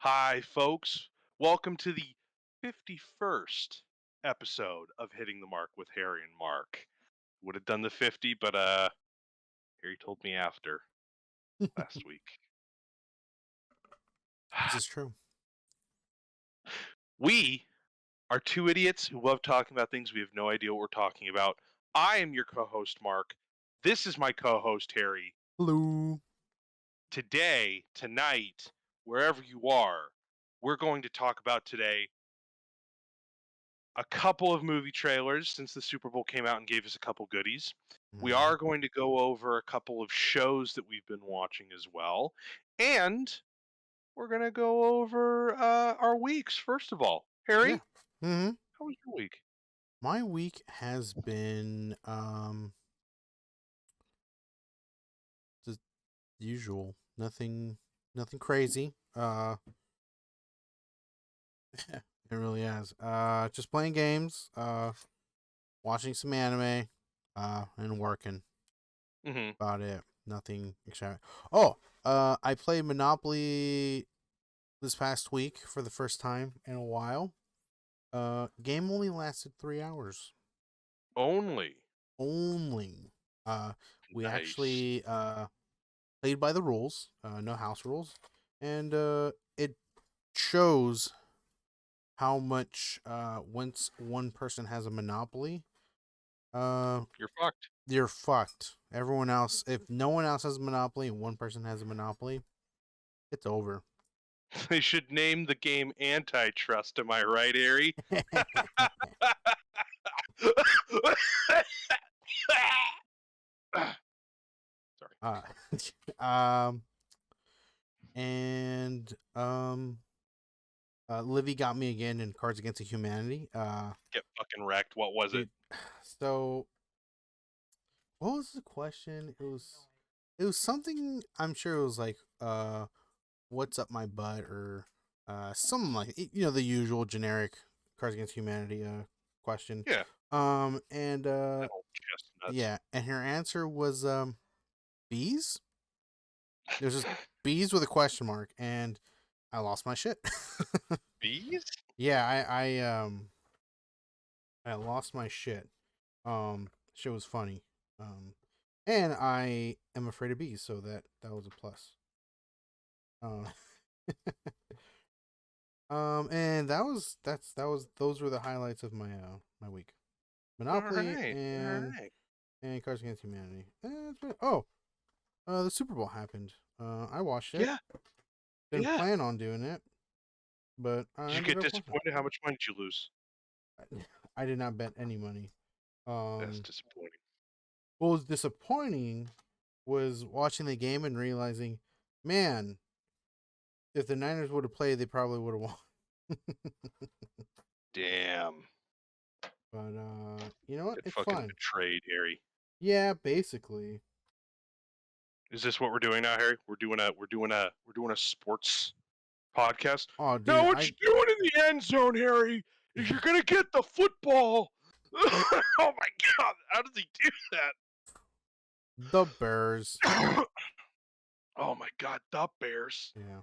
Hi, folks. Welcome to the 51st episode of Hitting the Mark with Harry and Mark. Would have done the 50, but Harry told me after last week. This is true. We are two idiots who love talking about things we have no idea what we're talking about. I am your co-host, Mark. This is my co-host, Harry. Hello. Today, tonight, wherever you are, we're going to talk about today a couple of movie trailers since the Super Bowl came out and gave us a couple goodies. We Mhm. are going to go over a couple of shows that we've been watching as well. And we're going to go over our weeks, first of all. Yeah. Harry, hmm how was your week? My week has been the usual. Nothing crazy. It really has. Just playing games, watching some anime, and working. Hmm. About it. Nothing exciting. Oh, I played Monopoly this past week for the first time in a while. Game only lasted 3 hours. Only. Only. Uh, we Nice. actually played by the rules, no house rules, and it shows how much once one person has a monopoly, uh, You're fucked. you're fucked. Everyone else, if no one else has a monopoly and one person has a monopoly, it's over. They should name the game Antitrust, am I right, Harry? Sorry. uh, um, and Livy got me again in Cards Against Humanity. Get fucking wrecked. What was it? Dude, so what was the question? It was something. I'm sure it was like what's up my butt or something like the usual generic Cards Against Humanity question. Yeah. And That old chestnut. yeah, and her answer was bees. It was just bees with a question mark, and I lost my shit. Bees? Yeah, I lost my shit. Shit was funny. And I am afraid of bees, so that was a plus. Uh, and those were the highlights of my week. All Monopoly right. All and right. Cards Against Humanity. Oh, the Super Bowl happened. I watched it. Yeah. Didn't Yeah. plan on doing it, but I Did you ended get up watching disappointed? How much money did you lose? it. I did not bet any money. That's Um, disappointing. what was disappointing was watching the game and realizing, man, if the Niners would have played, they probably would have won. Damn. But you know what? Get It's fucking fine. betrayed, Harry. Yeah, basically. Is this what we're doing now, Harry? We're doing a sports podcast. Oh, dude, Now what you're doing in the end zone, Harry, is you're gonna get the football. Oh my god, how does he do the Bears. that? Oh my god, the Bears. Yeah.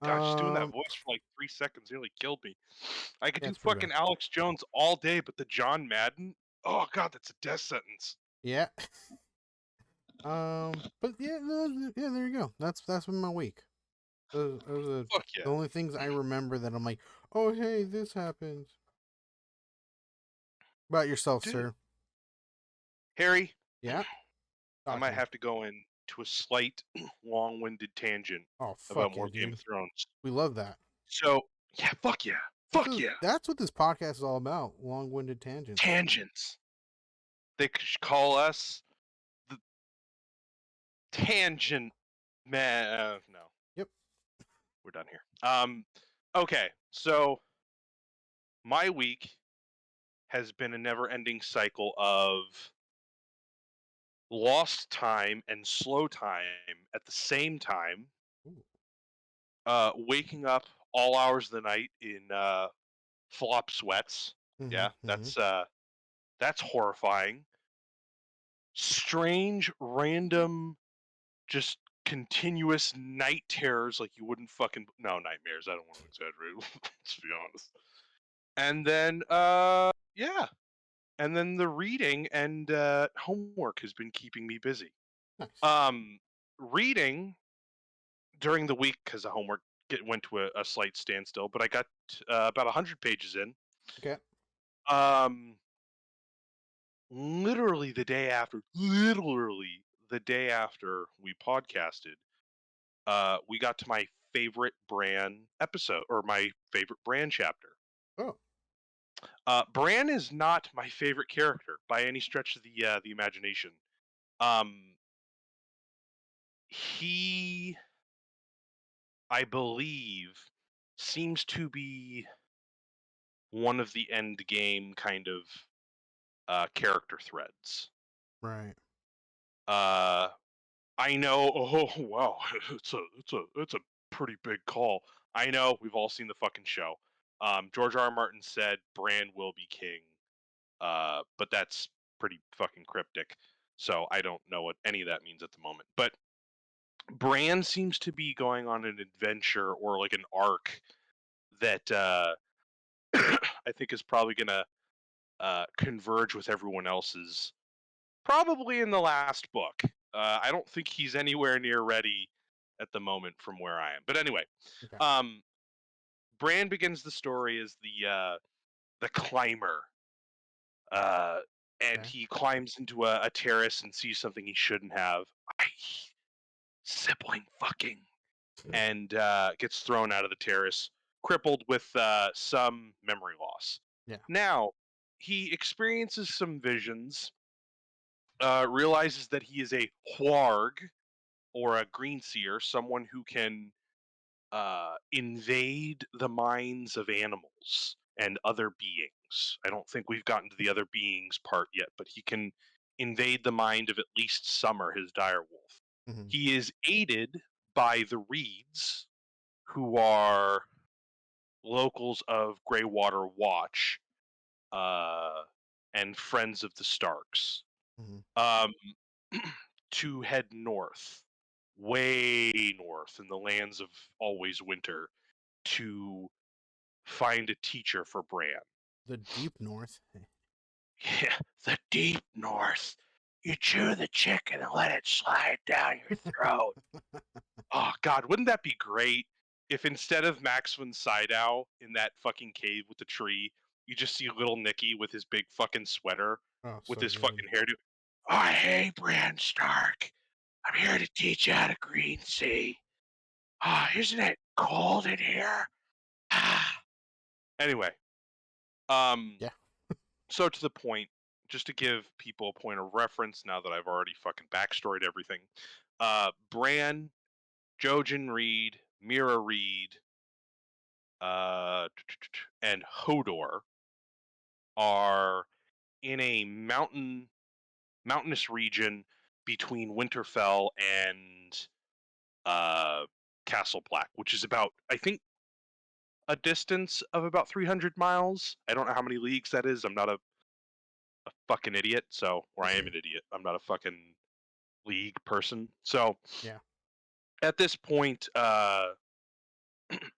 God, just doing that Um, voice for like 3 seconds nearly killed me. I could yeah, do it's pretty bad. fucking Alex Jones all day, but the John Madden, oh god, that's a death sentence. Yeah. but yeah, yeah, there you go. That's been my week. Fuck The yeah. only things I remember that I'm like, oh hey, this happened. About yourself, Dude, sir. Harry, Yeah. I Talk to might me. have to go into a slight long-winded tangent Oh about fuck yeah, more Game of dude. Thrones. We love that. So, yeah, fuck yeah. Fuck yeah. That's what this podcast is all about. Long-winded tangents. Tangents. They could call us the tangent man. No, Yep. we're done here. Okay, so my week has been a never-ending cycle of lost time and slow time at the same time. Ooh. Waking up all hours of the night in flop sweats. Mm-hmm. Yeah, Mm-hmm. that's horrifying. Strange, random, just continuous night terrors like you wouldn't fucking no nightmares. I don't want to exaggerate. Let's be honest. And then yeah, and then the reading and homework has been keeping me busy. Nice. Um, Reading during the week because the homework went to a slight standstill, but I got about 100 pages in. Okay. Um, literally the day after we podcasted, we got to my favorite Bran episode or my favorite Bran chapter. Oh. Bran is not my favorite character by any stretch of the imagination. Um, he, I believe, seems to be one of the end game kind of character threads. Right. Uh, I know. Oh wow, it's a pretty big call. I know we've all seen the fucking show. George R. R. Martin said Bran will be king, but that's pretty fucking cryptic. So I don't know what any of that means at the moment. But Bran seems to be going on an adventure or like an arc that I think is probably gonna converge with everyone else's. Probably in the last book. I don't think he's anywhere near ready at the moment from where I am. But anyway, Okay. um, Bran begins the story as the climber, uh, and Okay. he climbs into a terrace and sees something he shouldn't have. Sibling fucking, and gets thrown out of the terrace, crippled with some memory loss. Yeah. Now he experiences some visions. Realizes that he is a Hwarg, or a green seer, someone who can invade the minds of animals and other beings. I don't think we've gotten to the other beings part yet, but he can invade the mind of at least Summer, his direwolf. Hmm. He is aided by the Reeds, who are locals of Greywater Watch uh, and friends of the Starks. Hmm. Um, to head north, way north in the lands of always winter, to find a teacher for Bran. The deep north. Yeah, the deep north. You chew the chicken and let it slide down your throat. Oh God, wouldn't that be great if instead of Maxwin Sydow in that fucking cave with the tree, you just see little Nicky with his big fucking sweater Oh, with so his good. fucking hairdo. Oh, hey, Bran Stark. I'm here to teach you how to green sea. Ah, isn't it cold in here? Ah. Anyway, um, Yeah. so to the point, just to give people a point of reference now that I've already fucking backstoried everything. Bran, Jojen Reed, Mira Reed, uh, and Hodor are in a mountainous region between Winterfell and uh, Castle Black, which is about, I think, a distance of about 300 miles. I don't know how many leagues that is. I'm not a fucking idiot. So, or I am an idiot. I'm not a fucking league person. So, Yeah. at this point,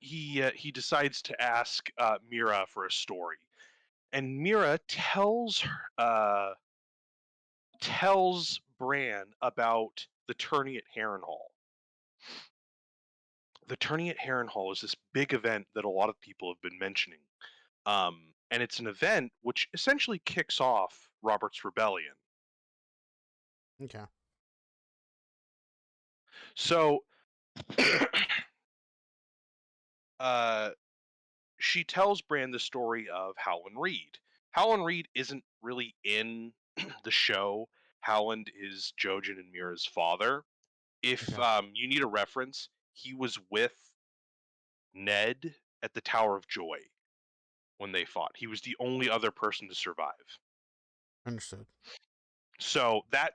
he decides to ask Mira for a story, and Mira tells Bran about the tourney at Harrenhal. The tourney at Harrenhal is this big event that a lot of people have been mentioning. And it's an event which essentially kicks off Robert's Rebellion. Okay. So uh, she tells Bran the story of Howland Reed. Howland Reed isn't really in the show. Howland is Jojen and Mira's father. If Okay. you need a reference, he was with Ned at the Tower of Joy when they fought. He was the only other person to survive. Understood. So that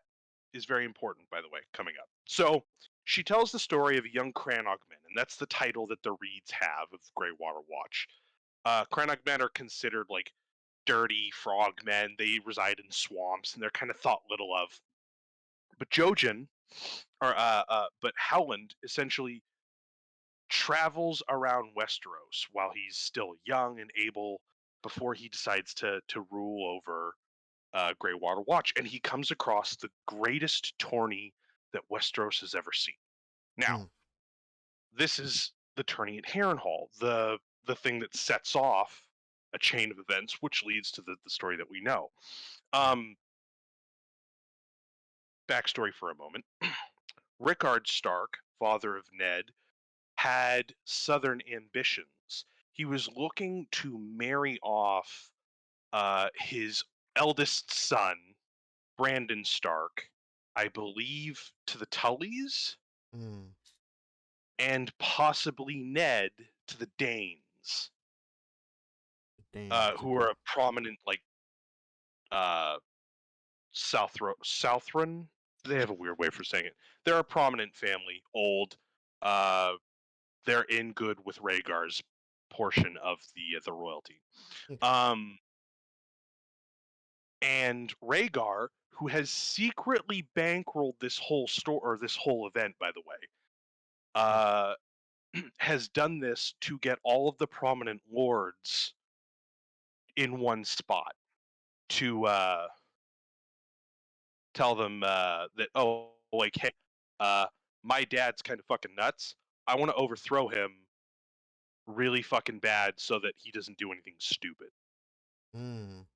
is very important, by the way, coming up. So she tells the story of a young Cranogman, and that's the title that the Reeds have of Greywater Watch. Cranogmen are considered like dirty frogmen. They reside in swamps, and they're kind of thought little of. But Jojen but Howland essentially travels around Westeros while he's still young and able before he decides to rule over Greywater Watch, and he comes across the greatest tourney that Westeros has ever seen. Now, Mm. this is the tourney at Harrenhal, the thing that sets off a chain of events, which leads to the story that we know. Yeah. Um, Backstory for a moment: Rickard Stark, father of Ned, had southern ambitions. He was looking to marry off his eldest son, Brandon Stark, I believe, to the Tullys, Mm. and possibly Ned to the Danes, Danes. who Okay. are a prominent, like, uh, Southron. They have a weird way for saying it. They're a prominent family, old. Uh, they're in good with Rhaegar's portion of the royalty. Okay. Um, and Rhaegar, who has secretly bankrolled this whole store or this whole event, by the way, Mm. uh, has done this to get all of the prominent lords in one spot to tell them that, oh, like, hey, uh, my dad's kind of fucking nuts. I want to overthrow him really fucking bad so that he doesn't do anything stupid. Mm.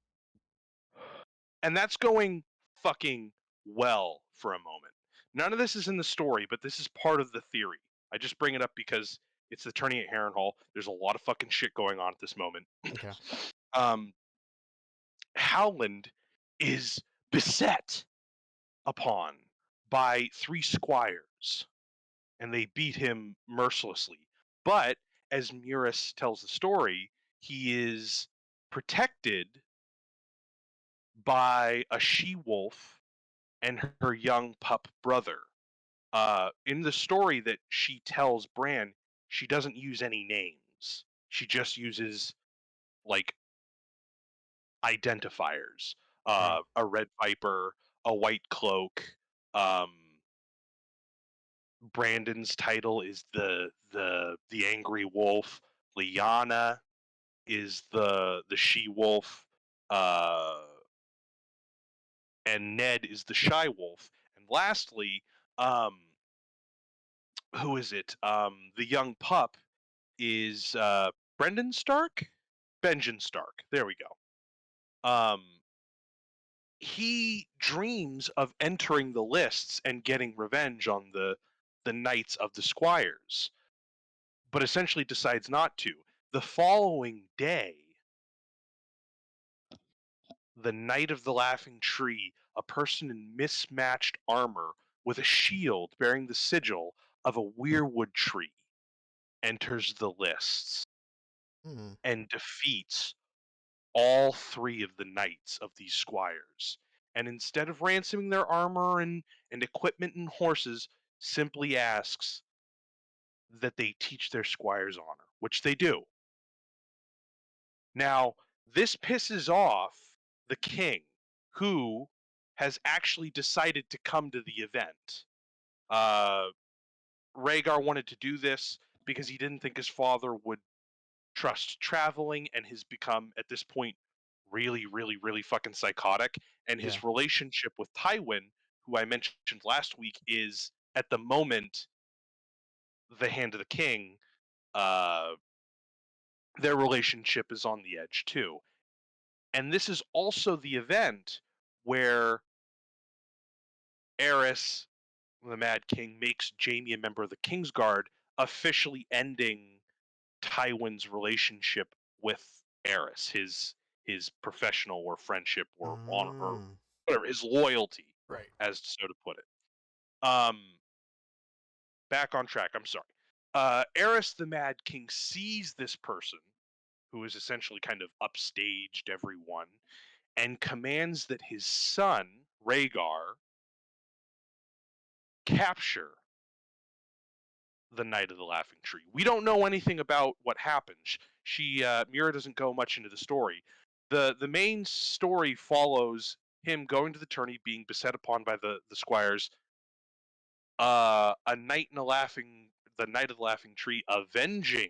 And that's going fucking well for a moment. None of this is in the story, but this is part of the theory. I just bring it up because it's the tourney at Harrenhal. There's a lot of fucking shit going on at this moment. Okay. um, Howland is beset upon by three squires, and they beat him mercilessly. But as Muris tells the story, he is protected by a she-wolf and her young pup brother. In the story that she tells Bran, she doesn't use any names. She just uses, like, identifiers. Right. A red viper, a white cloak. Um, Brandon's title is the angry wolf. Lyanna is the she wolf. Uh, and Ned is the shy wolf. And lastly, um, who is it? The young pup is Brendan Stark, Benjen Stark. There we go. He dreams of entering the lists and getting revenge on the knights of the squires, but essentially decides not to. The following day, the Knight of the Laughing Tree, a person in mismatched armor with a shield bearing the sigil of a weirwood tree, enters the lists Mm. and defeats all three of the knights of these squires. And instead of ransoming their armor and equipment and horses, simply asks that they teach their squires honor, which they do. Now, this pisses off the king, who has actually decided to come to the event. Uh, Rhaegar wanted to do this because he didn't think his father would trust traveling, and has become, at this point, really, really, really fucking psychotic. And Yeah. his relationship with Tywin, who I mentioned last week, is at the moment the hand of the king. Uh, their relationship is on the edge too. And this is also the event where Aerys, the Mad King, makes Jaime a member of the Kingsguard, officially ending Tywin's relationship with Aerys, his professional or friendship or honor or Mm. whatever, his loyalty, Right. as so to put it. Back on track. I'm sorry. Aerys the Mad King sees this person who is essentially kind of upstaged everyone, and commands that his son Rhaegar capture the Knight of the Laughing Tree. We don't know anything about what happened. Mira doesn't go much into the story. The main story follows him going to the tourney, being beset upon by the squires, a knight in the Knight of the Laughing Tree avenging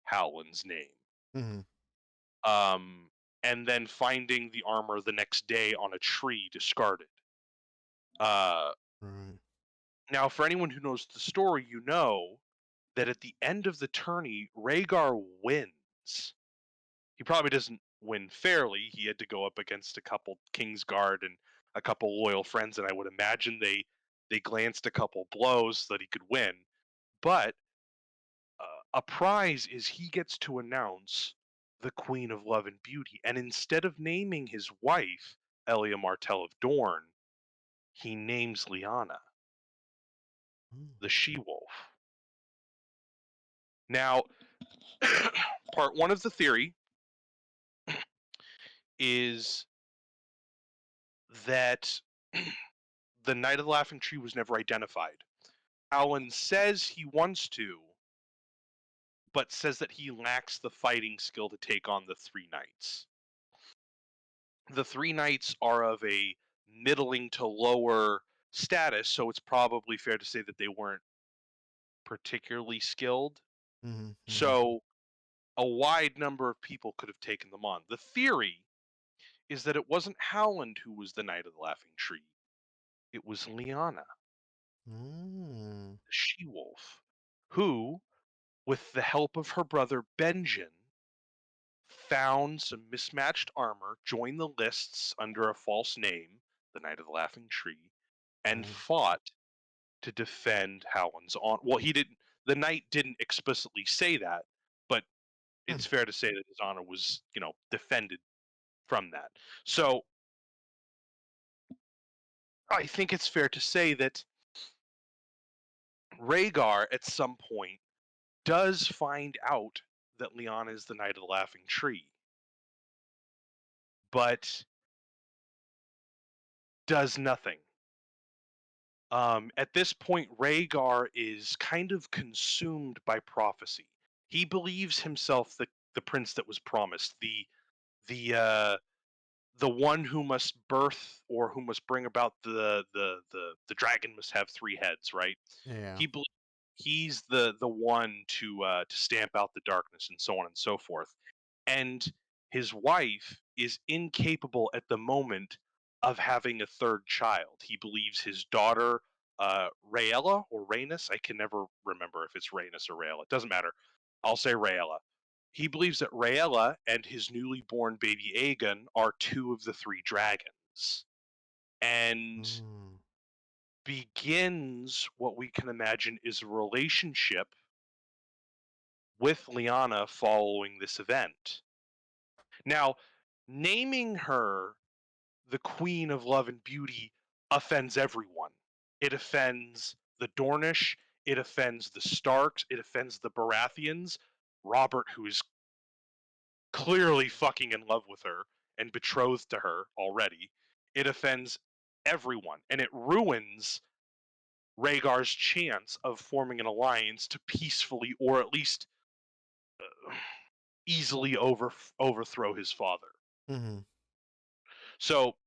Howland's name, Mm-hmm. um, and then finding the armor the next day on a tree discarded. Uh, Right. Now, for anyone who knows the story, you know that at the end of the tourney, Rhaegar wins. He probably doesn't win fairly. He had to go up against a couple Kingsguard and a couple loyal friends, and I would imagine they glanced a couple blows so that he could win. But a prize is he gets to announce the Queen of Love and Beauty, and instead of naming his wife Elia Martell of Dorne, he names Lyanna, Mm. the she-wolf. Now, part one of the theory is that the Knight of the Laughing Tree was never identified. Alan says he wants to, but says that he lacks the fighting skill to take on the three knights. The three knights are of a middling to lower status, so it's probably fair to say that they weren't particularly skilled. Mm-hmm. Mm-hmm. So a wide number of people could have taken them on. The theory is that it wasn't Howland who was the Knight of the Laughing Tree. It was Lyanna, Mm. the she-wolf, who, with the help of her brother Benjen, found some mismatched armor, joined the lists under a false name, the Knight of the Laughing Tree, and Right. fought to defend Howland's honor. Well, he didn't. The knight didn't explicitly say that, but Hmm. it's fair to say that his honor was, defended from that. So I think it's fair to say that Rhaegar, at some point, does find out that Lyanna is the Knight of the Laughing Tree, but does nothing. At this point, Rhaegar is kind of consumed by prophecy. He believes himself the prince that was promised, the the one who must birth or who must bring about the dragon must have three heads, right? Yeah. He believes he's the one to stamp out the darkness and so on and so forth. And his wife is incapable at the moment of having a third child. He believes his daughter, Rhaella or Rhaenys, I can never remember if it's Rhaenys or Rhaella. It doesn't matter. I'll say Rhaella. He believes that Rhaella and his newly born baby Aegon are two of the three dragons, and Mm. begins what we can imagine is a relationship with Lyanna following this event. Now, naming her the Queen of Love and Beauty offends everyone. It offends the Dornish, it offends the Starks, it offends the Baratheons. Robert, who is clearly fucking in love with her and betrothed to her already, it offends everyone, and it ruins Rhaegar's chance of forming an alliance to peacefully, or at least easily, overthrow his father. Mm-hmm. So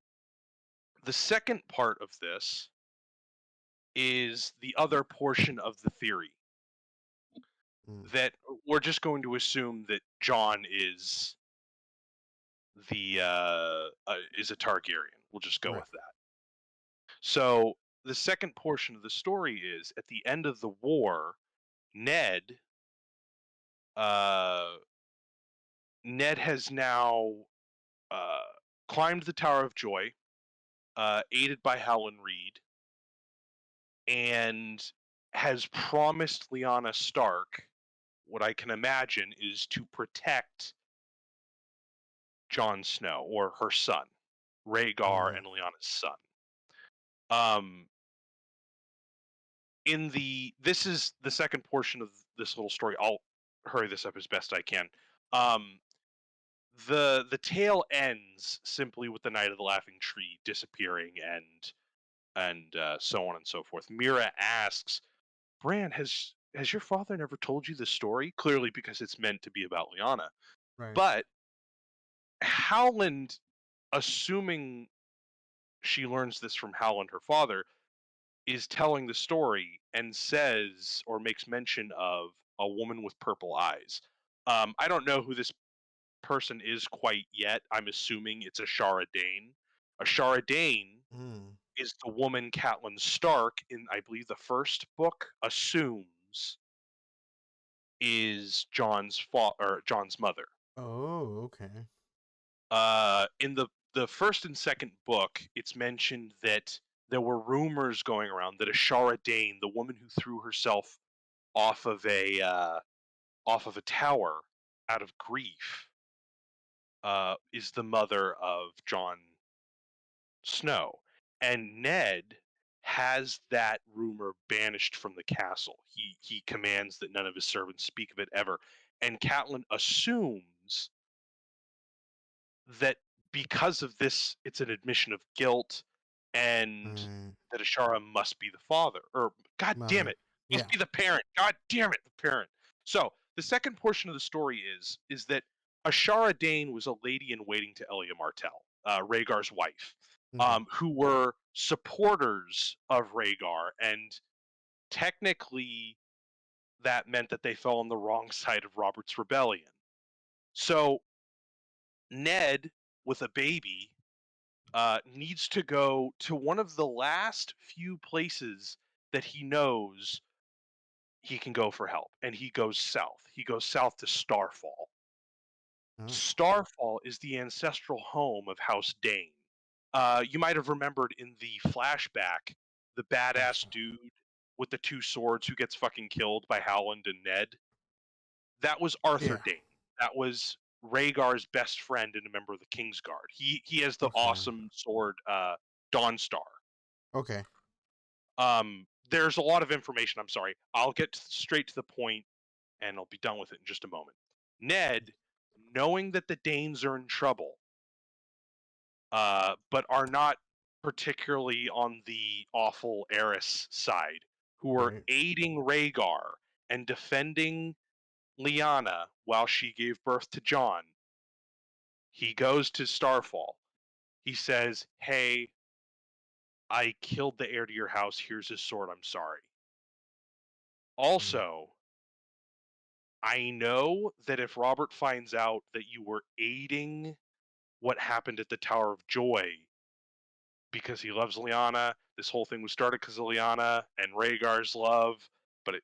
the second part of this is the other portion of the theory Mm. that we're just going to assume that John is a Targaryen. We'll just go Right. with that. So the second portion of the story is at the end of the war, Ned uh, Ned has now uh, climbed the Tower of Joy, aided by Howland Reed, and has promised Lyanna Stark what I can imagine is to protect Jon Snow or her son, Rhaegar Right. and Lyanna's son. Um, this is the second portion of this little story. I'll hurry this up as best I can. Um, the tale ends simply with the Knight of the Laughing Tree disappearing and so on and so forth. Mira asks, Bran, has your father never told you the story? Clearly because it's meant to be about Lyanna. Right. But Howland, assuming she learns this from Howland, her father, is telling the story and says or makes mention of a woman with purple eyes. I don't know who this person is quite yet. I'm assuming it's Ashara Dane. Ashara Dane Mm. is the woman Catelyn Stark in, I believe, the first book assumes is John's mother. Oh, okay. In the first and second book, it's mentioned that there were rumors going around that Ashara Dane, the woman who threw herself off of a tower out of grief, is the mother of Jon Snow, and Ned has that rumor banished from the castle. He commands that none of his servants speak of it ever, and Catelyn assumes that because of this, it's an admission of guilt, and Right. that Ashara must be the father, or God damn Mother. it, must Yeah. be the parent. God damn it, the parent. So the second portion of the story is that Ashara Dane was a lady in waiting to Elia Martell, Rhaegar's wife, Okay. who were supporters of Rhaegar, and technically that meant that they fell on the wrong side of Robert's rebellion. So Ned, with a baby, needs to go to one of the last few places that he knows he can go for help, and he goes south. He goes south to Starfall. Oh. Starfall is the ancestral home of House Dane. You might have remembered in the flashback the badass Flashback. dude with the two swords who gets fucking killed by Howland and Ned. That was Arthur Yeah. Dane. That was Rhaegar's best friend and a member of the Kingsguard. He has the Okay. awesome sword Dawnstar. Okay. There's a lot of information. I'm sorry. I'll get straight to the point, and I'll be done with it in just a moment. Ned, knowing that the Danes are in trouble, but are not particularly on the awful Eris side, who are Right. aiding Rhaegar and defending Lyanna while she gave birth to Jon, he goes to Starfall. He says, "Hey, I killed the heir to your house. Here's his sword. I'm sorry. Mm. Also, I know that if Robert finds out that you were aiding what happened at the Tower of Joy because he loves Lyanna, this whole thing was started because of Lyanna and Rhaegar's love, but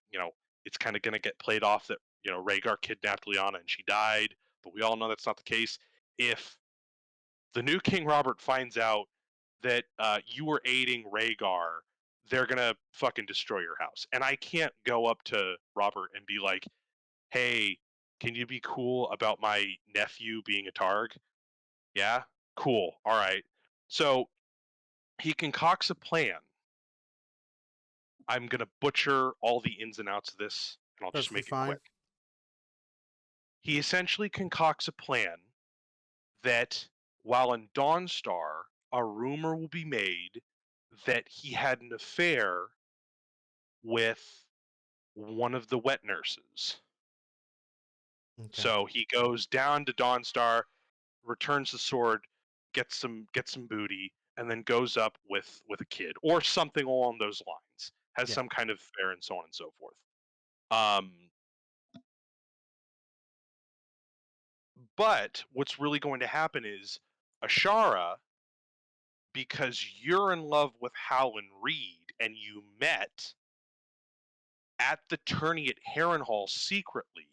it's kind of going to get played off that, Rhaegar kidnapped Lyanna and she died, but we all know that's not the case. If the new King Robert finds out that you were aiding Rhaegar, they're going to fucking destroy your house. And I can't go up to Robert and be like, hey, can you be cool about my nephew being a Targ? Yeah? Cool. All right. So he concocts a plan. I'm going to butcher all the ins and outs of this, and I'll just Perfectly make it fine. quick. He essentially concocts a plan that while in Dawnstar, a rumor will be made that he had an affair with one of the wet nurses. Okay. So he goes down to Dawnstar, returns the sword, gets some booty, and then goes up with a kid or something along those lines. Has Yeah. some kind of affair and so on and so forth. Um, but what's really going to happen is Ashara, because you're in love with Howland Reed and you met at the tourney at Harrenhal secretly,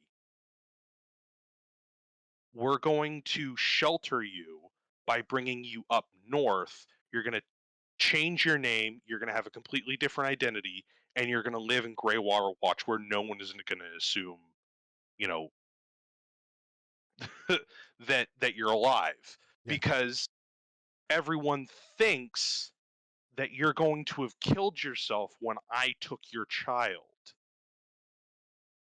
we're going to shelter you by bringing you up north. You're going to change your name. You're going to have a completely different identity, and you're going to live in Greywater Watch, where no one is going to assume, you know, that you're alive, Yeah. because everyone thinks that you're going to have killed yourself when I took your child,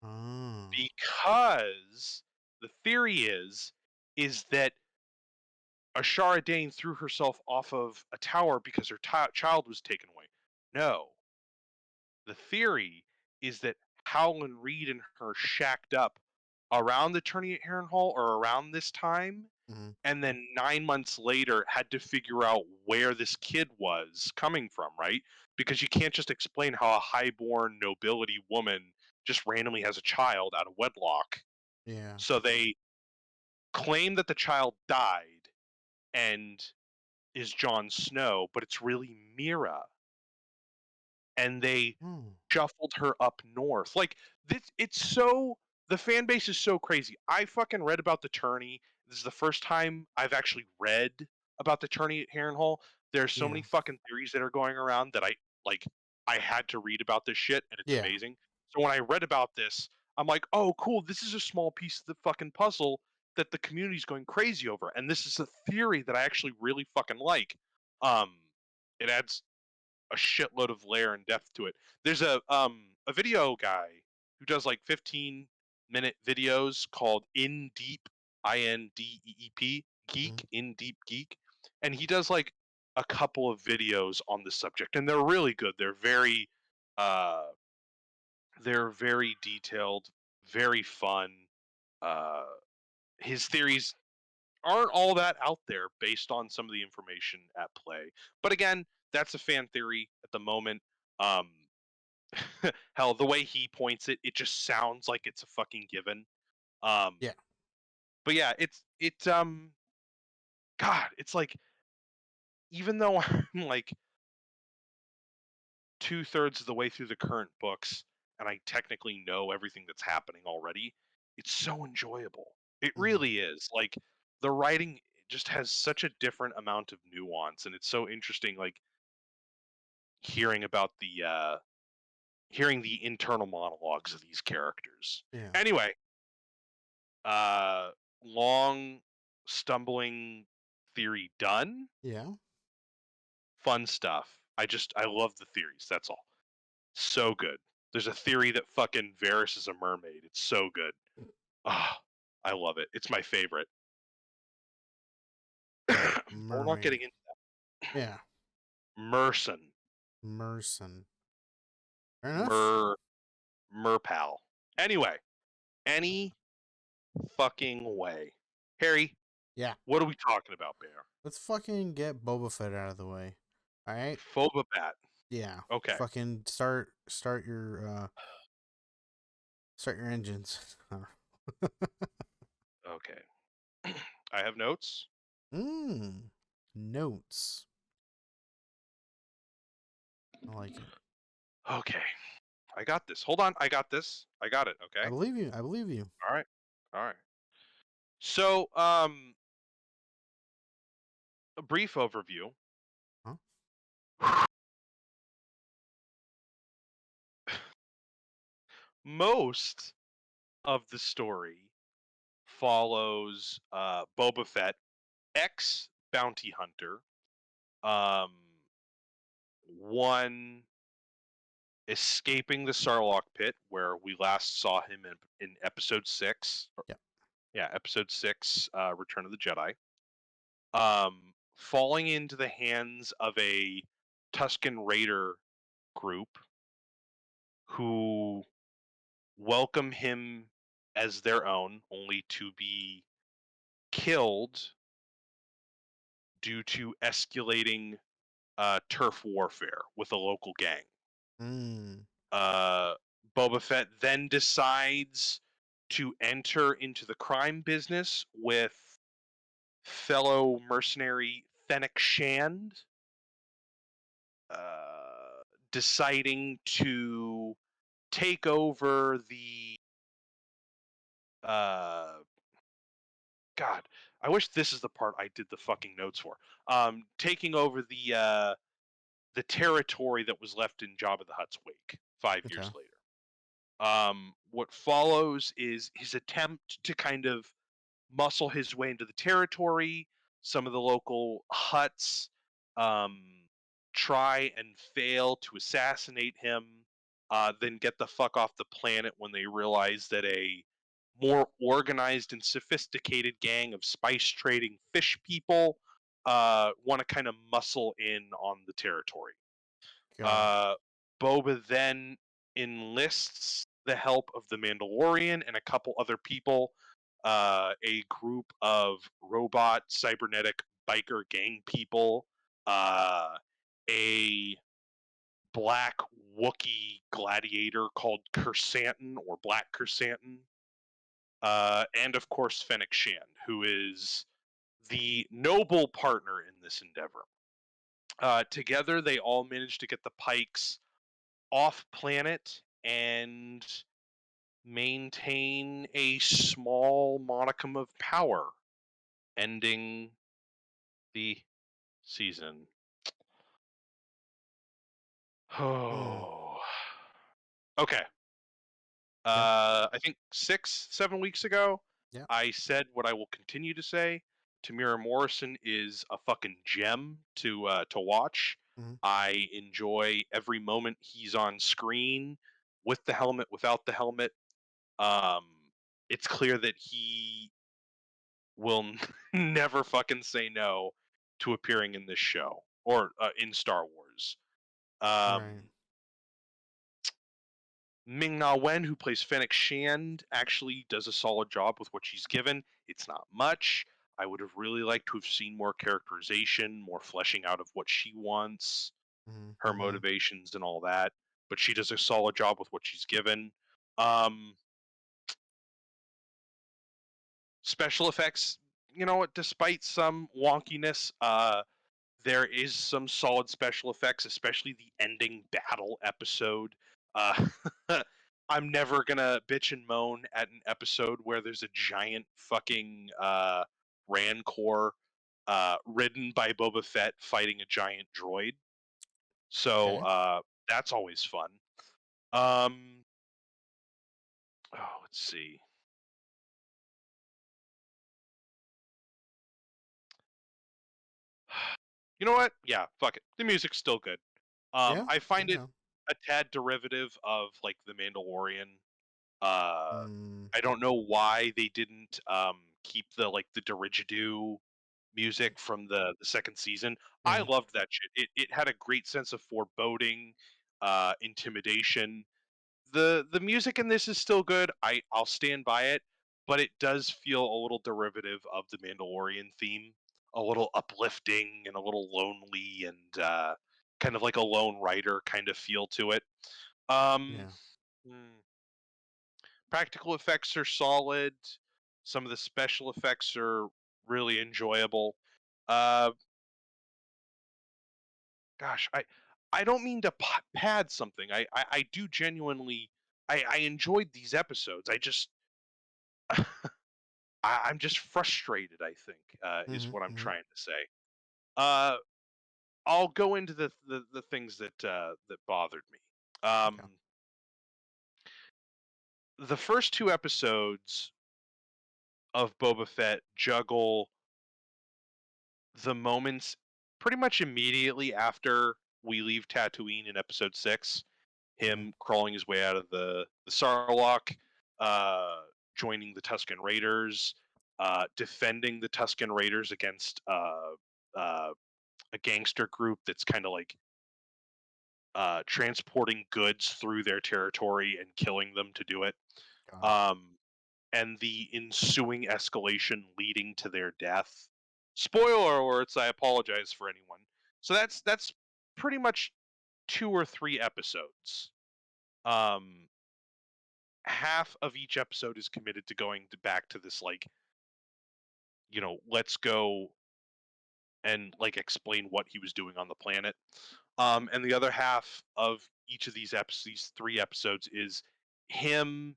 Oh. because the theory is that Ashara Dane threw herself off of a tower because her child was taken away. No, the theory is that Howland Reed and her shacked up around the tourney at Harrenhal or around this time, Mhm. and then 9 months later had to figure out where this kid was coming from, right? Because you can't just explain how a highborn nobility woman just randomly has a child out of wedlock. Yeah. So they claim that the child died and is Jon Snow, but it's really Mira, and they Mm. shuffled her up north. Like this, it's so the fan base is so crazy. I fucking read about the tourney. This is the first time I've actually read about the tourney at Harrenhal. There's so Yeah. many fucking theories that are going around that like. I had to read about this shit, and it's Yeah. amazing. So when I read about this, I'm like, oh, cool. This is a small piece of the fucking puzzle that the community's going crazy over, and this is a theory that I actually really fucking like. Um, it adds a shitload of layer and depth to it. There's a video guy who does like 15-minute videos called In Deep, INDEEP, Mhm. Geek, In Deep Geek, and he does like a couple of videos on the subject, and they're really good. Uh they're very detailed, very fun. Uh his theories aren't all that out there based on some of the information at play. But again, that's a fan theory at the moment. Um, hell, the way he points it, it just sounds like it's a fucking given. Um, Yeah. but yeah, God, it's like even though I'm like 2/3 of the way through the current books and I technically know everything that's happening already, it's so enjoyable. It Mhm. really is. Like the writing just has such a different amount of nuance, and it's so interesting. Like hearing about hearing the internal monologues of these characters. Yeah. Anyway, uh long stumbling theory done. Yeah. Fun stuff. I love the theories, that's all. So good. There's a theory that fucking Varys is a mermaid. It's so good. Ah, I love it. It's my favorite. But we're not Mermaid. getting into Yeah. Merson. Merson. Fair enough. Mer Merpal. Anyway, any fucking way. Harry, Yeah. what are we talking about, Bear? Let's fucking get Boba Fett out of the way. All right. Phobabat. Yeah. Okay. Fucking start your engines. Okay. I have notes. Mmm. Notes. I like it. Okay. I got this. Hold on. I got this. I got it. I Okay. believe you. I believe you. All right. All right. So, a brief overview. Huh? Most of the story follows Boba Fett, ex bounty hunter, um, one escaping the Sarlacc pit where we last saw him in episode 6. Yeah. Yeah, episode 6, Return of the Jedi. Falling into the hands of a Tusken Raider group who welcome him as their own, only to be killed due to escalating turf warfare with a local gang. Mmm. Uh, Boba Fett then decides to enter into the crime business with fellow mercenary Fennec Shand, uh, deciding to take over the uh, God. I wish this is the part I did the fucking notes for. Taking over the territory that was left in Jabba the Hutt's wake 5 years Okay. later. What follows is his attempt to kind of muscle his way into the territory. Some of the local Hutts um, try and fail to assassinate him, then get the fuck off the planet when they realize that a more organized and sophisticated gang of spice trading fish people want to kind of muscle in on the territory. Got it. Uh, Boba then enlists the help of the Mandalorian and a couple other people a group of robot cybernetic biker gang people, uh, a black Wookiee gladiator called Kersantin or Black Kersantin, and of course Fennec Shand, who is the noble partner in this endeavor. Together, they all managed to get the Pikes off planet and maintain a small modicum of power, ending the season. Mm. Oh. Okay. Yeah. I think 6, 7 weeks ago, Yeah. I said what I will continue to say. Tamira Morrison is a fucking gem to watch. Mm-hmm. I enjoy every moment he's on screen, with the helmet, without the helmet. Um, it's clear that he will never fucking say no to appearing in this show or in Star Wars. Right. Ming Na Wen, who plays Fennec Shand, actually does a solid job with what she's given. It's not much. I would have really liked to have seen more characterization, more fleshing out of what she wants, Mm-hmm. her Mm-hmm. motivations, and all that. But she does a solid job with what she's given. Um, Special effects, you know what? Despite some wonkiness, there is some solid special effects, especially the ending battle episode. Uh, I'm never gonna bitch and moan at an episode where there's a giant fucking Rancor ridden by Boba Fett fighting a giant droid. So Okay. that's always fun. Um, oh, let's see. You know what? Yeah, fuck it. The music's still good. Yeah. I find it Yeah. a tad derivative of like The Mandalorian. Uh, Mm. I don't know why they didn't keep the didgeridoo music from the second season. I Yeah. loved that shit. It had a great sense of foreboding, intimidation. The music in this is still good. I'll stand by it, but it does feel a little derivative of the Mandalorian theme, a little uplifting and a little lonely and kind of like a lone rider kind of feel to it. Um, Yeah. hmm, Practical effects are solid. Some of the special effects are really enjoyable. Uh, Gosh, I don't mean to pad something. I do genuinely I enjoyed these episodes. I'm just frustrated. I think is Mm-hmm. what I'm Mm-hmm. trying to say. Uh, I'll go into the things that bothered me. Okay. The first two episodes of Boba Fett juggle the moments pretty much immediately after we leave Tatooine in episode 6. Mm-hmm. Him crawling his way out of the Sarlacc, uh, joining the Tusken Raiders, defending the Tusken Raiders against uh, a gangster group that's kind of like transporting goods through their territory and killing them to do it. Got it. Um, and the ensuing escalation leading to their death. Spoiler alerts, I apologize for anyone. So that's pretty much 2 or 3 episodes. Um, Half of each episode is committed to going back to this let's go and like explain what he was doing on the planet. And the other half of each of these 3 episodes is him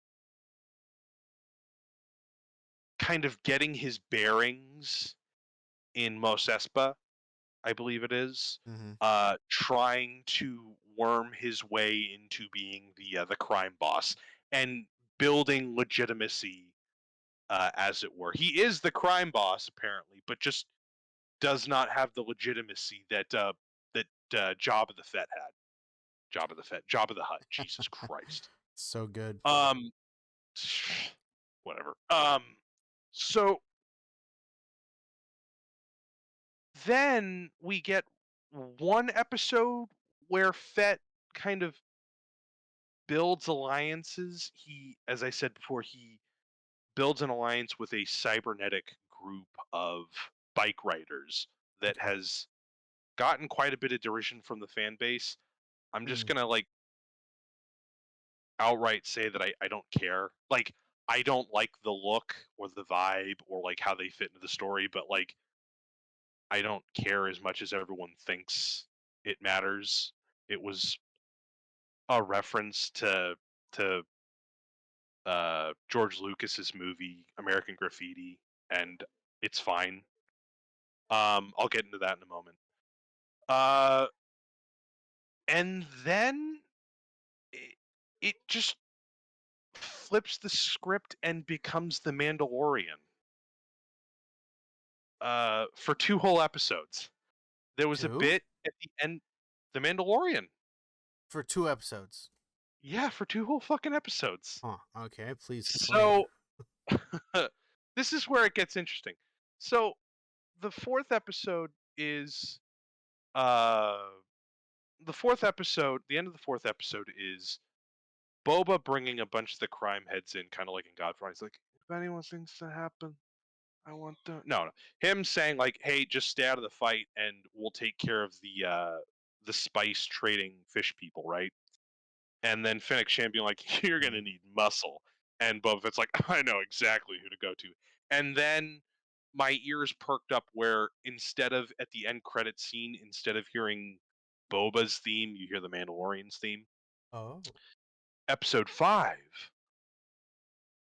kind of getting his bearings in Mos Espa, I believe it is, Mm-hmm. trying to worm his way into being the crime boss and building legitimacy, as it were. He is the crime boss apparently, but just does not have the legitimacy that Jabba the Fett had. Jabba the Hutt. Jesus Christ. So good. Um, Whatever. So then we get one episode where Fett kind of builds alliances. He, as I said before, he builds an alliance with a cybernetic group of bike riders that Okay. has gotten quite a bit of derision from the fan base. I'm just Mm. gonna like outright say that I don't care. Like I don't like the look or the vibe or like how they fit into the story, but like I don't care as much as everyone thinks it matters. It was a reference to George Lucas's movie American Graffiti, and it's fine. I'll get into that in a moment. Uh, and then it, it just flips the script and becomes The Mandalorian. For 2 whole episodes, there was a 2? bit at the end. The Mandalorian. For 2 episodes. Yeah, for 2 whole fucking episodes. Huh. Okay, please explain. So this is where it gets interesting. So the fourth episode is uh the end of the fourth episode is Boba bringing a bunch of the crime heads in, kind of like in Godfather. He's like, if anyone thinks to happen, I want to. No, no. Him saying like, hey, just stay out of the fight, and we'll take care of the spice trading fish people, right? And then Fennec Shan being like, you're gonna Mhm. need muscle, and Boba Fett's like, I know exactly who to go to. And then my ears perked up where instead of at the end credit scene, instead of hearing Boba's theme, you hear the Mandalorian's theme. Oh. Episode 5,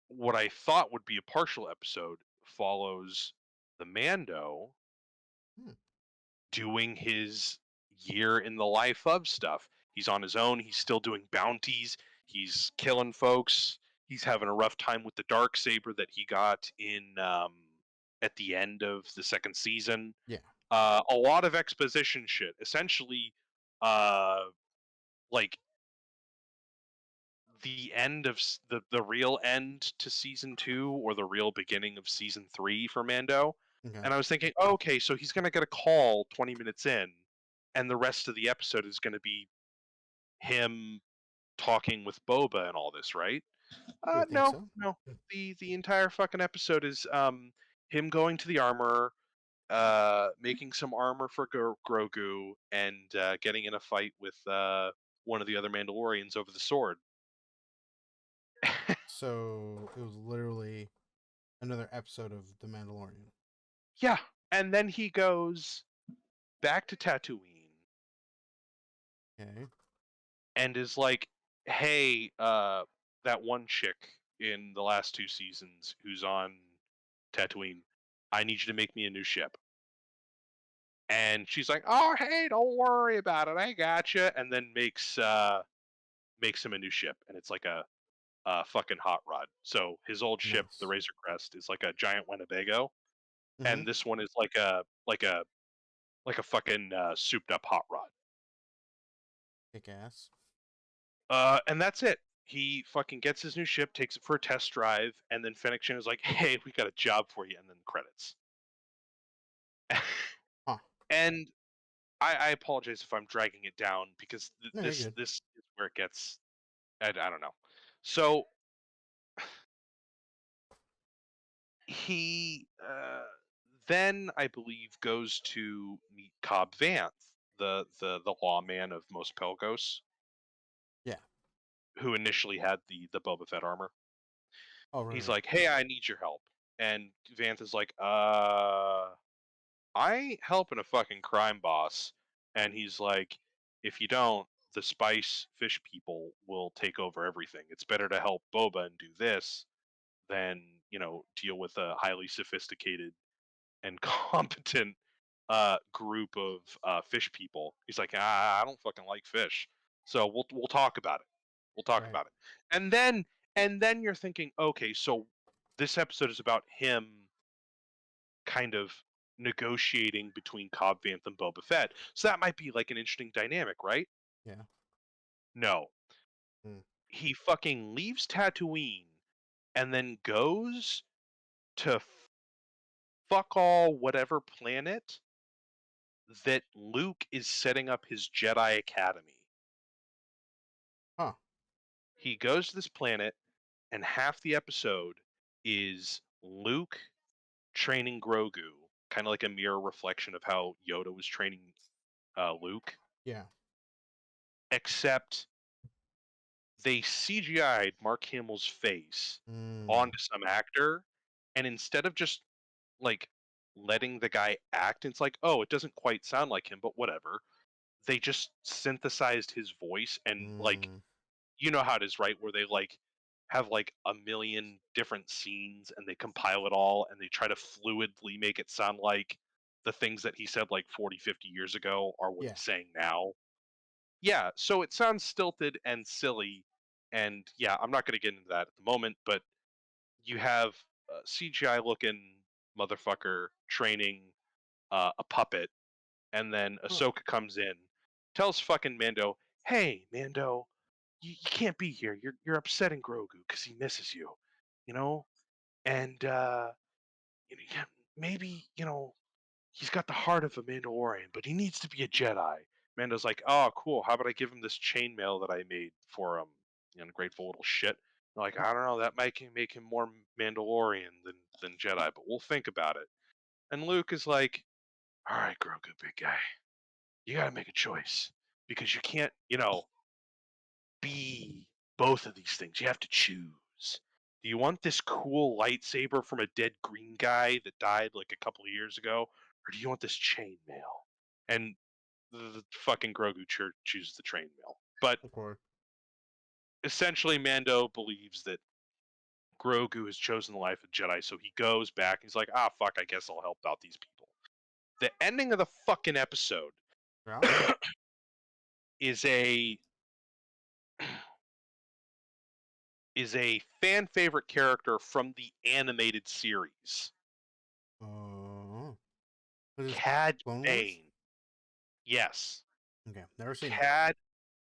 what I thought would be a partial episode, follows the Mando Hmm. doing his year in the life of stuff. He's on his own. He's still doing bounties. He's killing folks. He's having a rough time with the dark saber that he got in at the end of the second season. Yeah. A lot of exposition shit. Essentially, uh, like the end of the real end to season 2 or the real beginning of season 3 for Mando. Okay. And I was thinking, oh, okay, so he's gonna get a call 20 minutes in, and the rest of the episode is gonna be him talking with Boba and all this, right? You would think No, so. no. Hmm. The entire fucking episode is him going to the armorer, making some armor for Grogu, and getting in a fight with one of the other Mandalorians over the sword. So it was literally another episode of The Mandalorian. Yeah, and then he goes back to Tatooine Okay. and is like, "Hey, that one chick in the last 2 seasons who's on Tatooine, I need you to make me a new ship." And she's like, "Oh, hey, don't worry about it, I gotcha." And then makes him a new ship, and it's like a fucking hot rod. So his old ship, the Nice. Razor Crest, is like a giant Winnebago, Mm-hmm. and this one is like a fucking souped up hot rod. Kick ass. And that's it. He fucking gets his new ship, takes it for a test drive, and then Fennec Shan is like, "Hey, we got a job for you," and then credits. Huh. And I apologize if I'm dragging it down because No, you're good. this is where it gets. I don't know. So he then I believe goes to meet Cobb Vanth, the lawman of Mos Pelgos, Yeah. who initially had the Boba Fett armor. Oh, right, He's right. like, "Hey, I need your help," and Vanth is like, I ain't helping a fucking crime boss." And he's like, "If you don't, the spice fish people will take over everything. It's better to help Boba and do this than, deal with a highly sophisticated and competent group of fish people." He's like, I don't fucking like fish. So we'll talk about it. We'll talk Right. about it. And then you're thinking, okay, so this episode is about him kind of negotiating between Cobb Vanth and Boba Fett. So that might be like an interesting dynamic, right? Yeah. No. Mm. He fucking leaves Tatooine and then goes to fuck all whatever planet that Luke is setting up his Jedi Academy. Huh. He goes to this planet, and half the episode is Luke training Grogu, kind of like a mirror reflection of how Yoda was training Luke, Yeah. except they CGI'd Mark Hamill's face Mm, onto some actor, and instead of just like letting the guy act, it's like, oh, it doesn't quite sound like him, but whatever. They just synthesized his voice and like mm, you know how it is, right? Where they like have like a million different scenes and they compile it all and they try to fluidly make it sound like the things that he said like 40, 50 years ago are what yeah. he's saying now. Yeah, so it sounds stilted and silly. And yeah, I'm not going to get into that at the moment, but you have a CGI looking motherfucker training a puppet, and then Huh. Ahsoka comes in, tells fucking Mando, "Hey, Mando, you can't be here. You're upsetting Grogu because he misses you, you know, and yeah, maybe he's got the heart of a Mandalorian, but he needs to be a Jedi." Mando's like, "Oh, cool. How about I give him this chainmail that I made for him? Ungrateful little shit." They're like, "I don't know. That might make him more Mandalorian than Jedi, but we'll think about it." And Luke is like, "All right, Grogu, big guy, you got to make a choice because you can't, be both of these things. You have to choose. Do you want this cool lightsaber from a dead green guy that died like a couple of years ago, or do you want this chainmail?" And the fucking Grogu chooses the chainmail. But Of course. essentially, Mando believes that Grogu has chosen the life of Jedi, so he goes back. He's like, "Ah, fuck. I guess I'll help out these people." The ending of the fucking episode Yeah. is a fan favorite character from the animated series, Uh, what is Cad Clone Wars? Bane. Yes, Okay, never seen it. Cad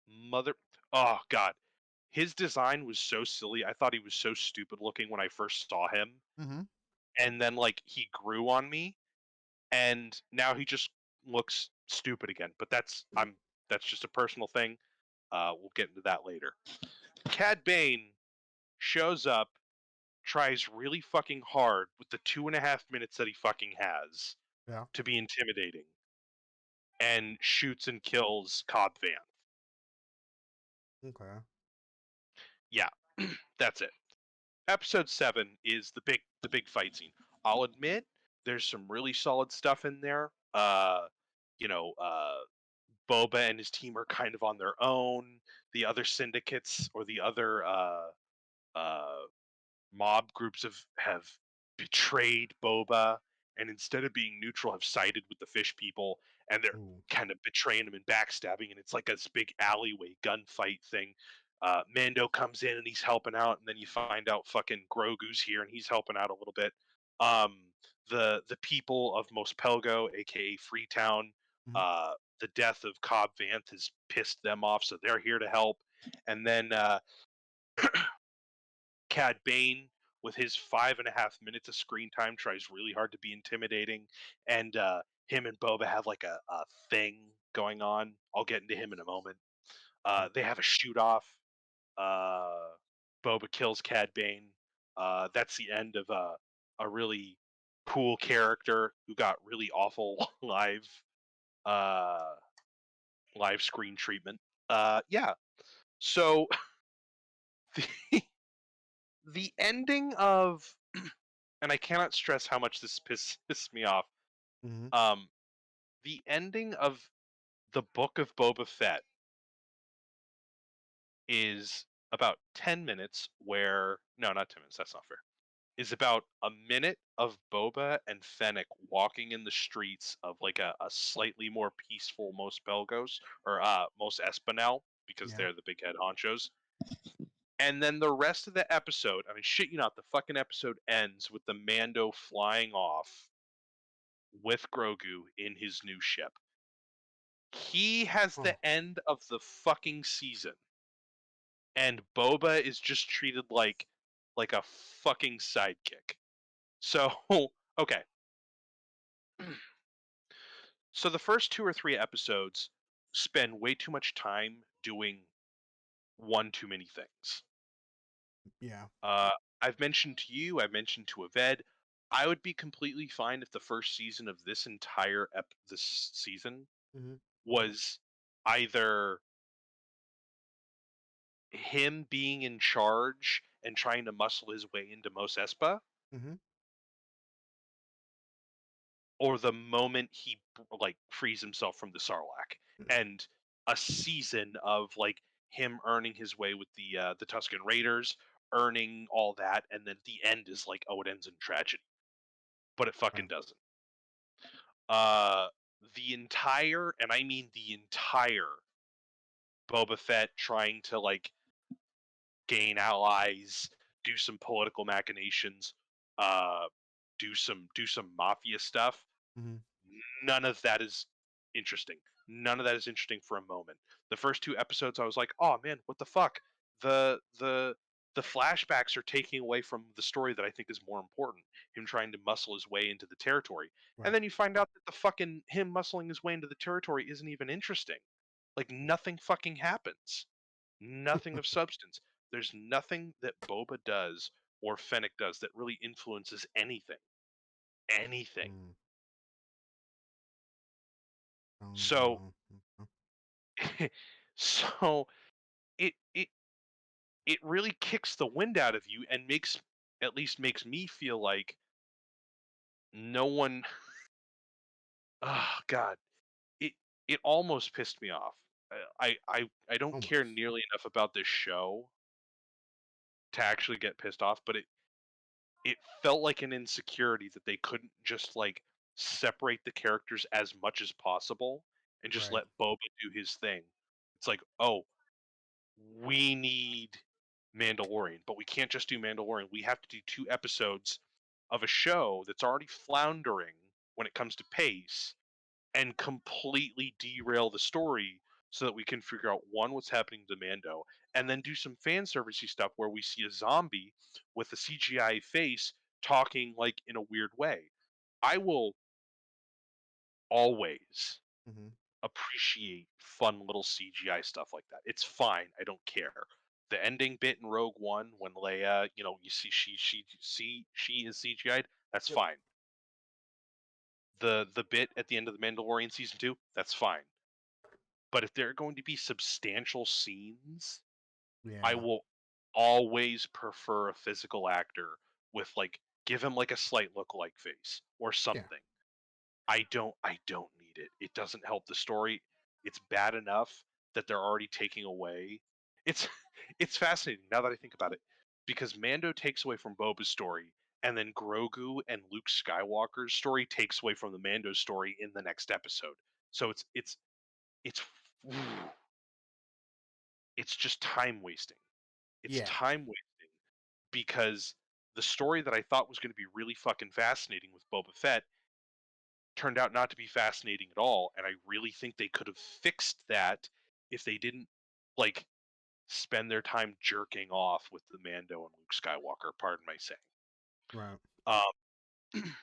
mother. Oh god, his design was so silly. I thought he was so stupid looking when I first saw him, Mm-hmm. and then like he grew on me, and now he just looks stupid again. But that's just a personal thing. We'll get into that later. Cad Bane shows up, tries really fucking hard with the 2.5 minutes that he fucking has Yeah. to be intimidating, and shoots and kills Cobb Vanth. Okay. Yeah, that's it. Episode 7 is the big fight scene. I'll admit there's some really solid stuff in there. You know, Boba and his team are kind of on their own. The other syndicates or the other uh, mob groups have betrayed Boba, and instead of being neutral, have sided with the fish people, and they're Ooh. kind of betraying him and backstabbing, and it's like this big alleyway gunfight thing. Mando comes in and he's helping out, and then you find out fucking Grogu's here and he's helping out a little bit. Um, the people of Mos Pelgo, aka Freetown, Mm-hmm. uh, the death of Cobb Vanth has pissed them off, so they're here to help. And then Cad Bane, with his 5.5 minutes of screen time, tries really hard to be intimidating, and him and Boba have like a thing going on. I'll get into him in a moment. They have a shoot off. Uh, Boba kills Cad Bane. That's the end of a really cool character who got really awful uh, live screen treatment. Yeah. So the the ending of and I cannot stress how much this pisses me off. Mm-hmm. Um, the ending of the Book of Boba Fett is about 10 minutes. Where no, not 10 minutes. That's not fair. Is about a minute of Boba and Fennec walking in the streets of like a slightly more peaceful Mos Belgos or Mos Espinal because Yeah. they're the big head honchos. And then the rest of the episode, I mean, shit you not, the fucking episode ends with the Mando flying off with Grogu in his new ship. He has Oh. the end of the fucking season, and Boba is just treated like a fucking sidekick. So, okay. So the first 2 or 3 episodes spend way too much time doing one too many things. Yeah. I've mentioned to you, I've mentioned to Aved, I would be completely fine if the first season of this entire this season Mm-hmm. was either him being in charge and trying to muscle his way into Mos Espa, Mm-hmm. or the moment he like frees himself from the Sarlacc, and a season of like him earning his way with the Tusken Raiders, earning all that, and then the end is like, oh, it ends in tragedy, but it fucking Right. doesn't. Uh, the entire, and I mean the entire Boba Fett trying to like gain allies, do some political machinations, uh, do some mafia stuff. Mm-hmm. None of that is interesting. None of that is interesting for a moment. The first two episodes, I was like, "Oh man, what the fuck?" The flashbacks are taking away from the story that I think is more important. Him trying to muscle his way into the territory, and Right. then you find out that the fucking him muscling his way into the territory isn't even interesting. Like nothing fucking happens. Nothing of substance. There's nothing that Boba does or Fennec does that really influences anything. Anything. Mm. So Mm-hmm. so it really kicks the wind out of you and makes at least makes me feel like no one oh god it it almost pissed me off. I don't care Almost. nearly enough about this show to actually get pissed off, but it felt like an insecurity that they couldn't just like separate the characters as much as possible and just Right. let Boba do his thing. It's like, oh, we need Mandalorian, but we can't just do Mandalorian. We have to do 2 episodes of a show that's already floundering when it comes to pace and completely derail the story so that we can figure out one, what's happening to Mando, and then do some fan servicey stuff where we see a zombie with a CGI face talking like in a weird way. I will always Mm-hmm. appreciate fun little CGI stuff like that. It's fine. I don't care. The ending bit in Rogue One when Leia, you see she is CGI'd, that's Yep. fine. The bit at the end of the Mandalorian season 2, that's fine. But if there are going to be substantial scenes, I Yeah. will always prefer a physical actor with like give him like a slight look-alike face or Yeah. something. I don't need it. It doesn't help the story. It's bad enough that they're already taking away. It's it's fascinating now that I think about it because Mando takes away from Boba's story and then Grogu and Luke Skywalker's story takes away from the Mando story in the next episode. So it's it's just time wasting. It's Yeah. time wasting because the story that I thought was going to be really fucking fascinating with Boba Fett turned out not to be fascinating at all, and I really think they could have fixed that if they didn't like spend their time jerking off with the Mando and Luke Skywalker. Pardon my saying. Right. Um,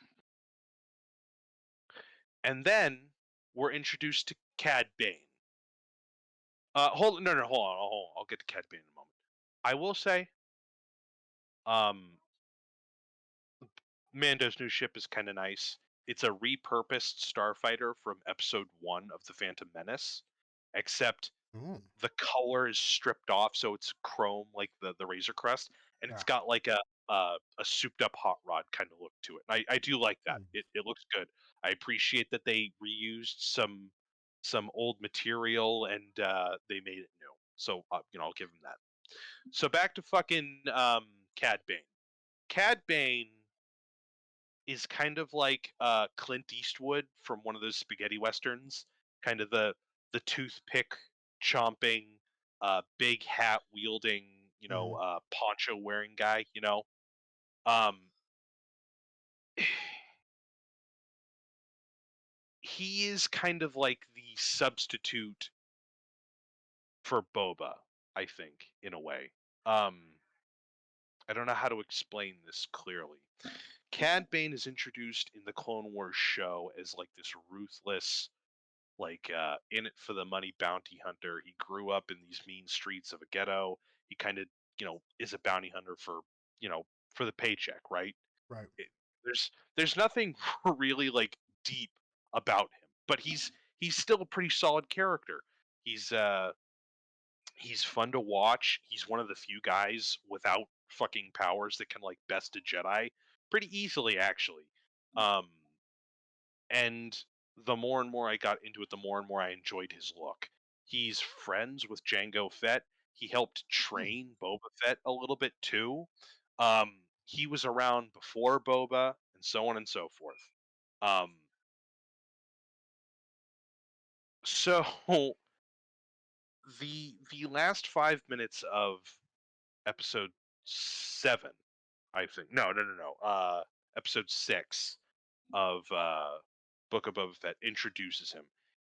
and then we're introduced to Cad Bane. Hold no no hold on. I'll get to Cad Bane in a moment. I will say, um, Mando's new ship is kind of nice. It's a repurposed starfighter from Episode One of the Phantom Menace, except Mm. the color is stripped off, so it's chrome like the Razor Crest, and it's Yeah. got like a souped up hot rod kind of look to it. I do like that. Mm. It looks good. I appreciate that they reused some old material and they made it new. So I'll give them that. So back to fucking Cad Bane. Cad Bane is kind of like Clint Eastwood from one of those spaghetti westerns, kind of the toothpick chomping, big hat wielding, Mm-hmm. poncho wearing guy. Um, he is kind of like the substitute for Boba, I think, in a way. I don't know how to explain this clearly. Cad Bane is introduced in the Clone Wars show as like this ruthless like in it for the money bounty hunter. He grew up in these mean streets of a ghetto. He kind of, is a bounty hunter for, for the paycheck, right? Right. It, there's nothing really like deep about him, but he's still a pretty solid character. He's uh he's fun to watch. He's one of the few guys without fucking powers that can like best a Jedi pretty easily, actually. Um, and the more and more I got into it, the more and more I enjoyed his look. He's friends with Jango Fett. He helped Hmm. train Boba Fett a little bit too. He was around before Boba, and so on and so forth. Um, so the last 5 minutes of episode 7, I think. No. Episode 6 of Book of Boba Fett introduces him,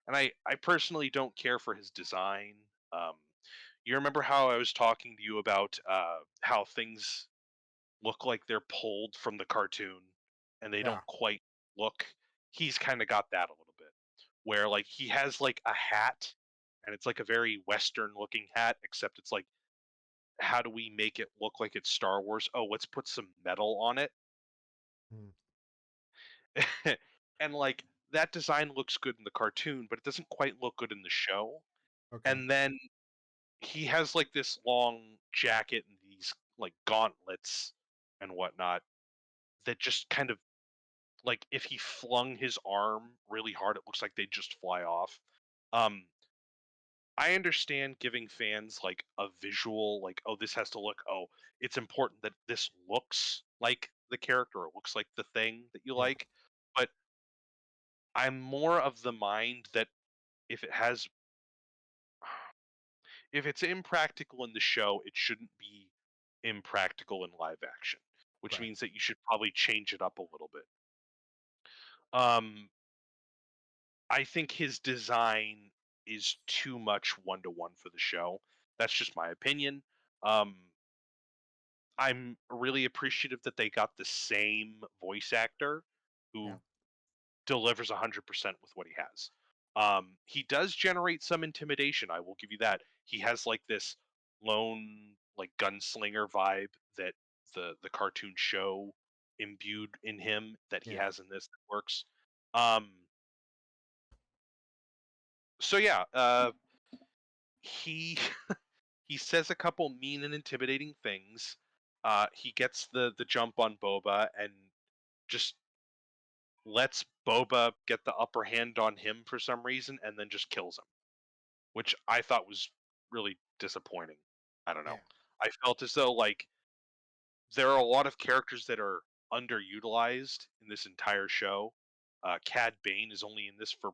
and I personally don't care for his design. Um, you remember how I was talking to you about how things look like they're pulled from the cartoon, and they Yeah. don't quite look. He's kind of got that a little bit, where like he has like a hat, and it's like a very Western looking hat, except it's like how do we make it look like it's Star Wars? Oh, let's put some metal on it. Mm. And like that design looks good in the cartoon, but it doesn't quite look good in the show. Okay. And then he has like this long jacket and these like gauntlets and whatnot that just kind of like if he flung his arm really hard, it looks like they just fly off. Um, I understand giving fans like a visual, like, oh, this has to look, oh, it's important that this looks like the character, or looks like the thing that you Yeah. like. But I'm more of the mind that if it has, if it's impractical in the show, it shouldn't be impractical in live action, which Right. means that you should probably change it up a little bit. Um, I think his design is too much one to one for the show. That's just my opinion. Um, I'm really appreciative that they got the same voice actor Yeah. who delivers 100% with what he has. He does generate some intimidation, I will give you that. He has like this lone like gunslinger vibe that the cartoon show imbued in him that he Yeah. has in this that works. Um, so yeah, he he says a couple mean and intimidating things. He gets the jump on Boba and just lets Boba get the upper hand on him for some reason and then just kills him, which I thought was really disappointing. I don't know. Yeah. I felt as though like there are a lot of characters that are underutilized in this entire show. Cad Bane is only in this for.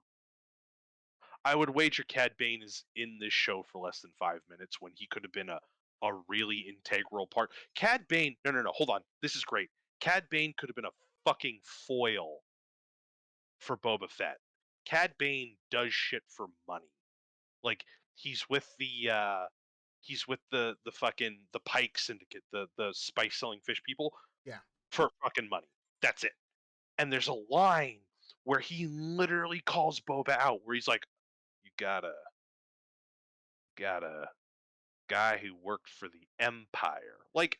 I would wager Cad Bane is in this show for less than 5 minutes when he could have been a really integral part. Cad Bane, no, hold on. This is great. Cad Bane could have been a fucking foil for Boba Fett. Cad Bane does shit for money. Like he's with the fucking the Pike Syndicate, the spice selling fish people Yeah. for fucking money. That's it. And there's a line where he literally calls Boba out where he's like, "You got a guy who worked for the Empire." Like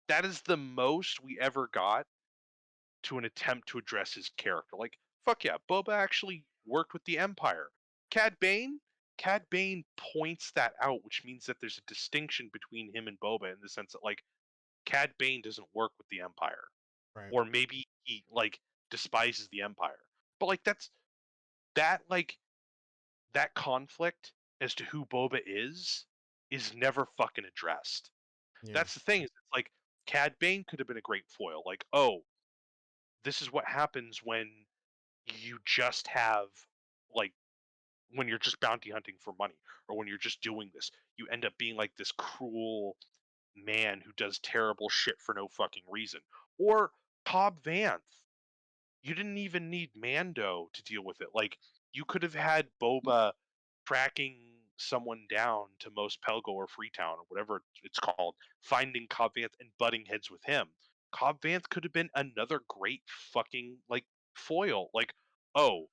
that is the most we ever got to an attempt to address his character. Like, fuck yeah, Boba actually worked with the Empire. Cad Bane, Cad Bane points that out, which means that there's a distinction between him and Boba in the sense that like Cad Bane doesn't work with the Empire, Right. or maybe he like despises the Empire. But like that like that conflict as to who Boba is never fucking addressed. Yeah. That's the thing. Is it's like Cad Bane could have been a great foil. Like, oh, this is what happens when you just have like when you're just bounty hunting for money or when you're just doing this you end up being like this cruel man who does terrible shit for no fucking reason. Or Cobb Vanth, you didn't even need Mando to deal with it. Like you could have had Boba tracking someone down to Mos Pelgo or Freetown or whatever it's called, finding Cobb Vanth and butting heads with him. Cobb Vanth could have been another great fucking like foil. Like, oh,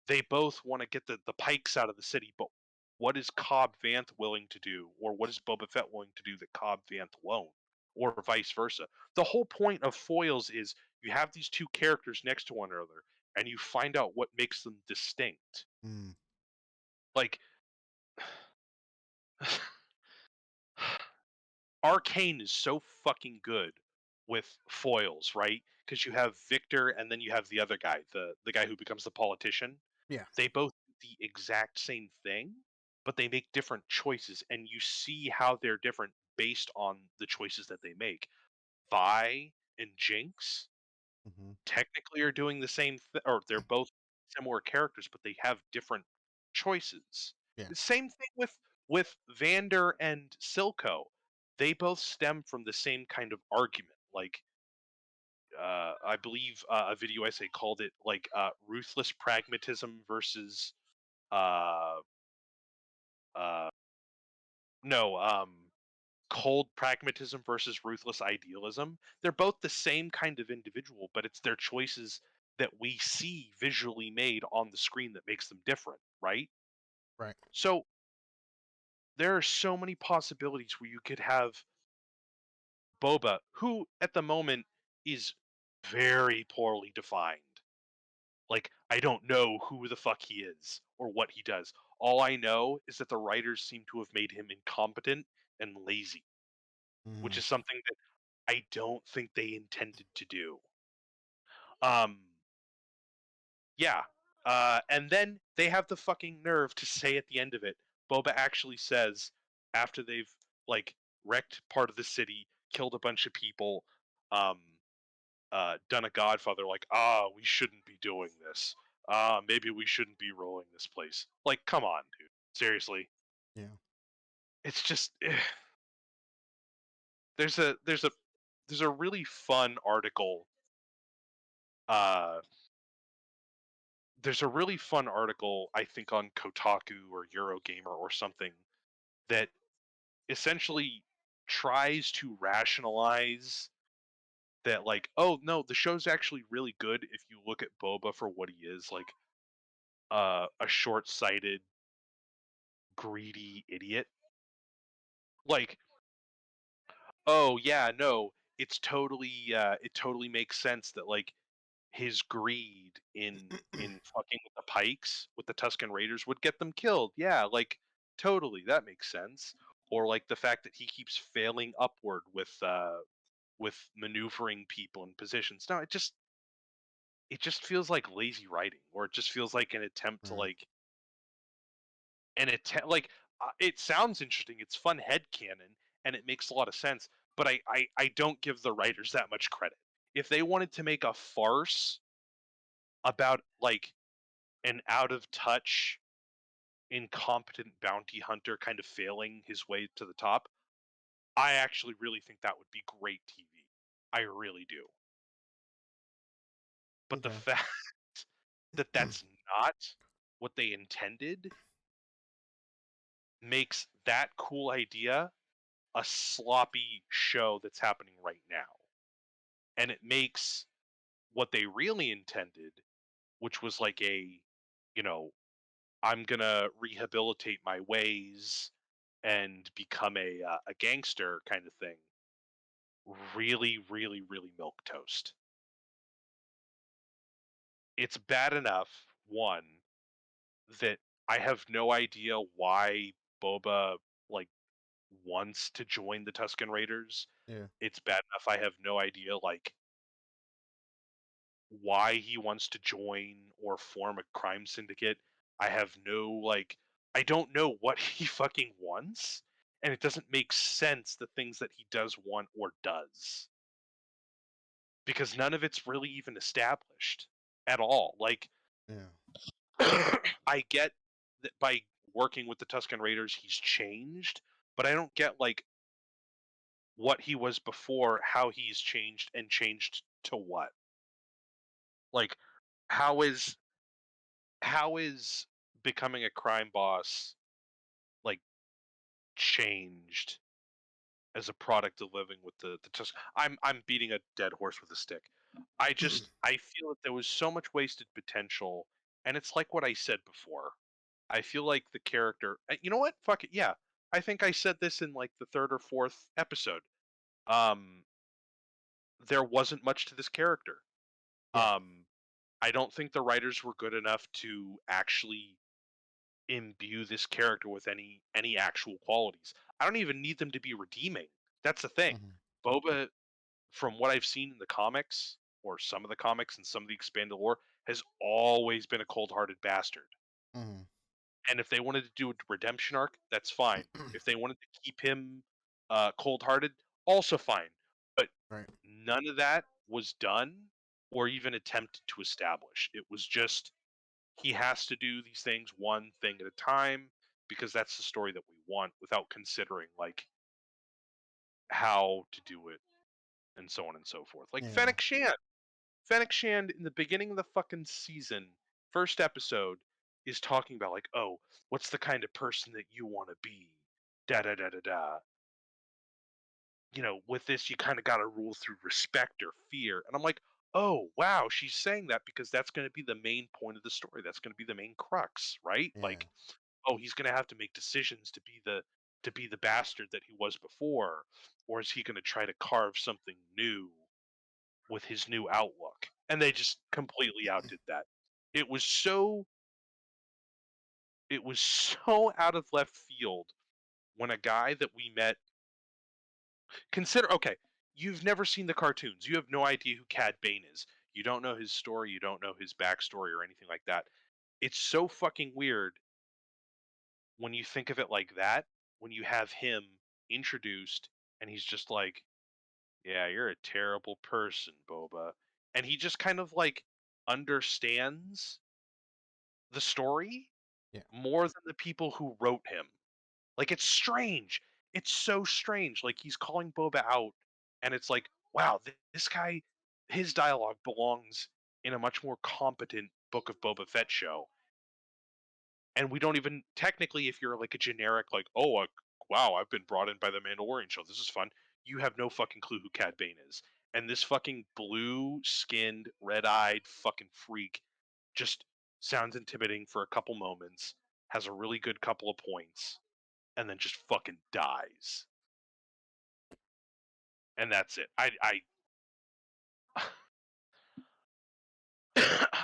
they both want to get the pikes out of the city, but what is Cobb Vanth willing to do, or what is Boba Fett willing to do that Cobb Vanth won't? or vice versa. The whole point of foils is you have these two characters next to one another and you find out what makes them distinct. Mm. Like Arcane is so fucking good with foils, right? Because you have Victor and then you have the other guy, the guy who becomes the politician. Yeah. They both do the exact same thing, but they make different choices, and you see how they're different based on the choices that they make. Vi and Jinx Hmm. technically are doing the same thing, or they're both similar characters, but they have different choices. Yeah. The same thing with Vander and Silco. They both stem from the same kind of argument. Like I believe a video essay called it like ruthless pragmatism versus uh uh no cold pragmatism versus ruthless idealism. They're both the same kind of individual, but it's their choices that we see visually made on the screen that makes them different, right? Right. So there are so many possibilities where you could have Boba, who at the moment is very poorly defined. Like, I don't know who the fuck he is or what he does. All I know is that the writers seem to have made him incompetent and lazy, which Mm. is something that I don't think they intended to do. Um, yeah. And then they have the fucking nerve to say at the end of it, Boba actually says, after they've like wrecked part of the city, killed a bunch of people, um, done a Godfather, like, we shouldn't be doing this. Maybe we shouldn't be rolling this place. Like, come on, dude. Seriously. Yeah. It's just there's a there's a there's a really fun article. Uh, there's a really fun article I think on Kotaku or Eurogamer or something that essentially tries to rationalize that, like, oh no, the show's actually really good if you look at Boba for what he is, like a short-sighted, greedy idiot. Like, oh yeah, no, it totally makes sense that like his greed in fucking with the Pikes, with the Tusken Raiders would get them killed. Yeah, like totally, that makes sense. Or like the fact that he keeps failing upward with maneuvering people in positions. No, it just feels like lazy writing, or it just feels like an attempt to Right. like an attempt like it sounds interesting. It's fun head canon and it makes a lot of sense, but I don't give the writers that much credit. If they wanted to make a farce about like an out of touch incompetent bounty hunter kind of failing his way to the top, I actually really think that would be great TV. I really do. But the Okay. fact that that's not what they intended makes that cool idea a sloppy show that's happening right now. And it makes what they really intended, which was like you know, I'm gonna rehabilitate my ways and become a gangster kind of thing, really, really, really milk toast. It's bad enough, one, that I have no idea why Boba like wants to join the Tusken Raiders. Yeah. It's bad enough I have no idea like why he wants to join or form a crime syndicate. I have no like I don't know what he fucking wants, and it doesn't make sense the things that he does want or does, because none of it's really even established at all. Like Yeah. I get that by working with the Tusken Raiders he's changed, but I don't get like what he was before, how he's changed and changed to what. Like how is how is becoming a crime boss like changed as a product of living with the I'm beating a dead horse with a stick. I feel that there was so much wasted potential, and it's like what I said before. I feel like the character. You know what? Fuck it. Yeah, I think I said this in like the third or fourth episode. um, there wasn't much to this character. Yeah. Um, I don't think the writers were good enough to actually imbue this character with any actual qualities. I don't even need them to be redeeming. That's the thing. Mm-hmm. Boba, from what I've seen in the comics, or some of the comics and some of the expanded lore, has always been a cold-hearted bastard. Mm-hmm. And if they wanted to do a redemption arc, that's fine. If they wanted to keep him cold-hearted, also fine. But Right. none of that was done or even attempted to establish. It was just he has to do these things one thing at a time because that's the story that we want without considering like how to do it and so on and so forth. Like Yeah. Fennec Shand. Fennec Shand in the beginning of the fucking season, first episode, is talking about like, oh, what's the kind of person that you want to be? Da da da da da. You know, with this, you kind of got to rule through respect or fear. And I'm like, oh, wow, she's saying that because that's going to be the main point of the story. That's going to be the main crux, right? Yeah. Like, oh, he's going to have to make decisions to be the bastard that he was before, or is he going to try to carve something new with his new outlook? And they just completely outdid that. It was so it was so out of left field when a guy that we met consider okay, you've never seen the cartoons. You have no idea who Cad Bane is. You don't know his story, you don't know his backstory or anything like that. It's so fucking weird when you think of it like that, when you have him introduced and he's just like, "Yeah, you're a terrible person, Boba." And he just kind of like understands the story Yeah. more than the people who wrote him. Like it's strange. It's so strange. Like he's calling Boba out, and it's like, wow, this guy, his dialogue belongs in a much more competent Book of Boba Fett show. And we don't even technically, if you're like a generic, like, oh, wow, I've been brought in by the Mandalorian show. This is fun. You have no fucking clue who Cad Bane is, and this fucking blue-skinned, red-eyed fucking freak just sounds intimidating for a couple moments, has a really good couple of points, and then just fucking dies. And that's it.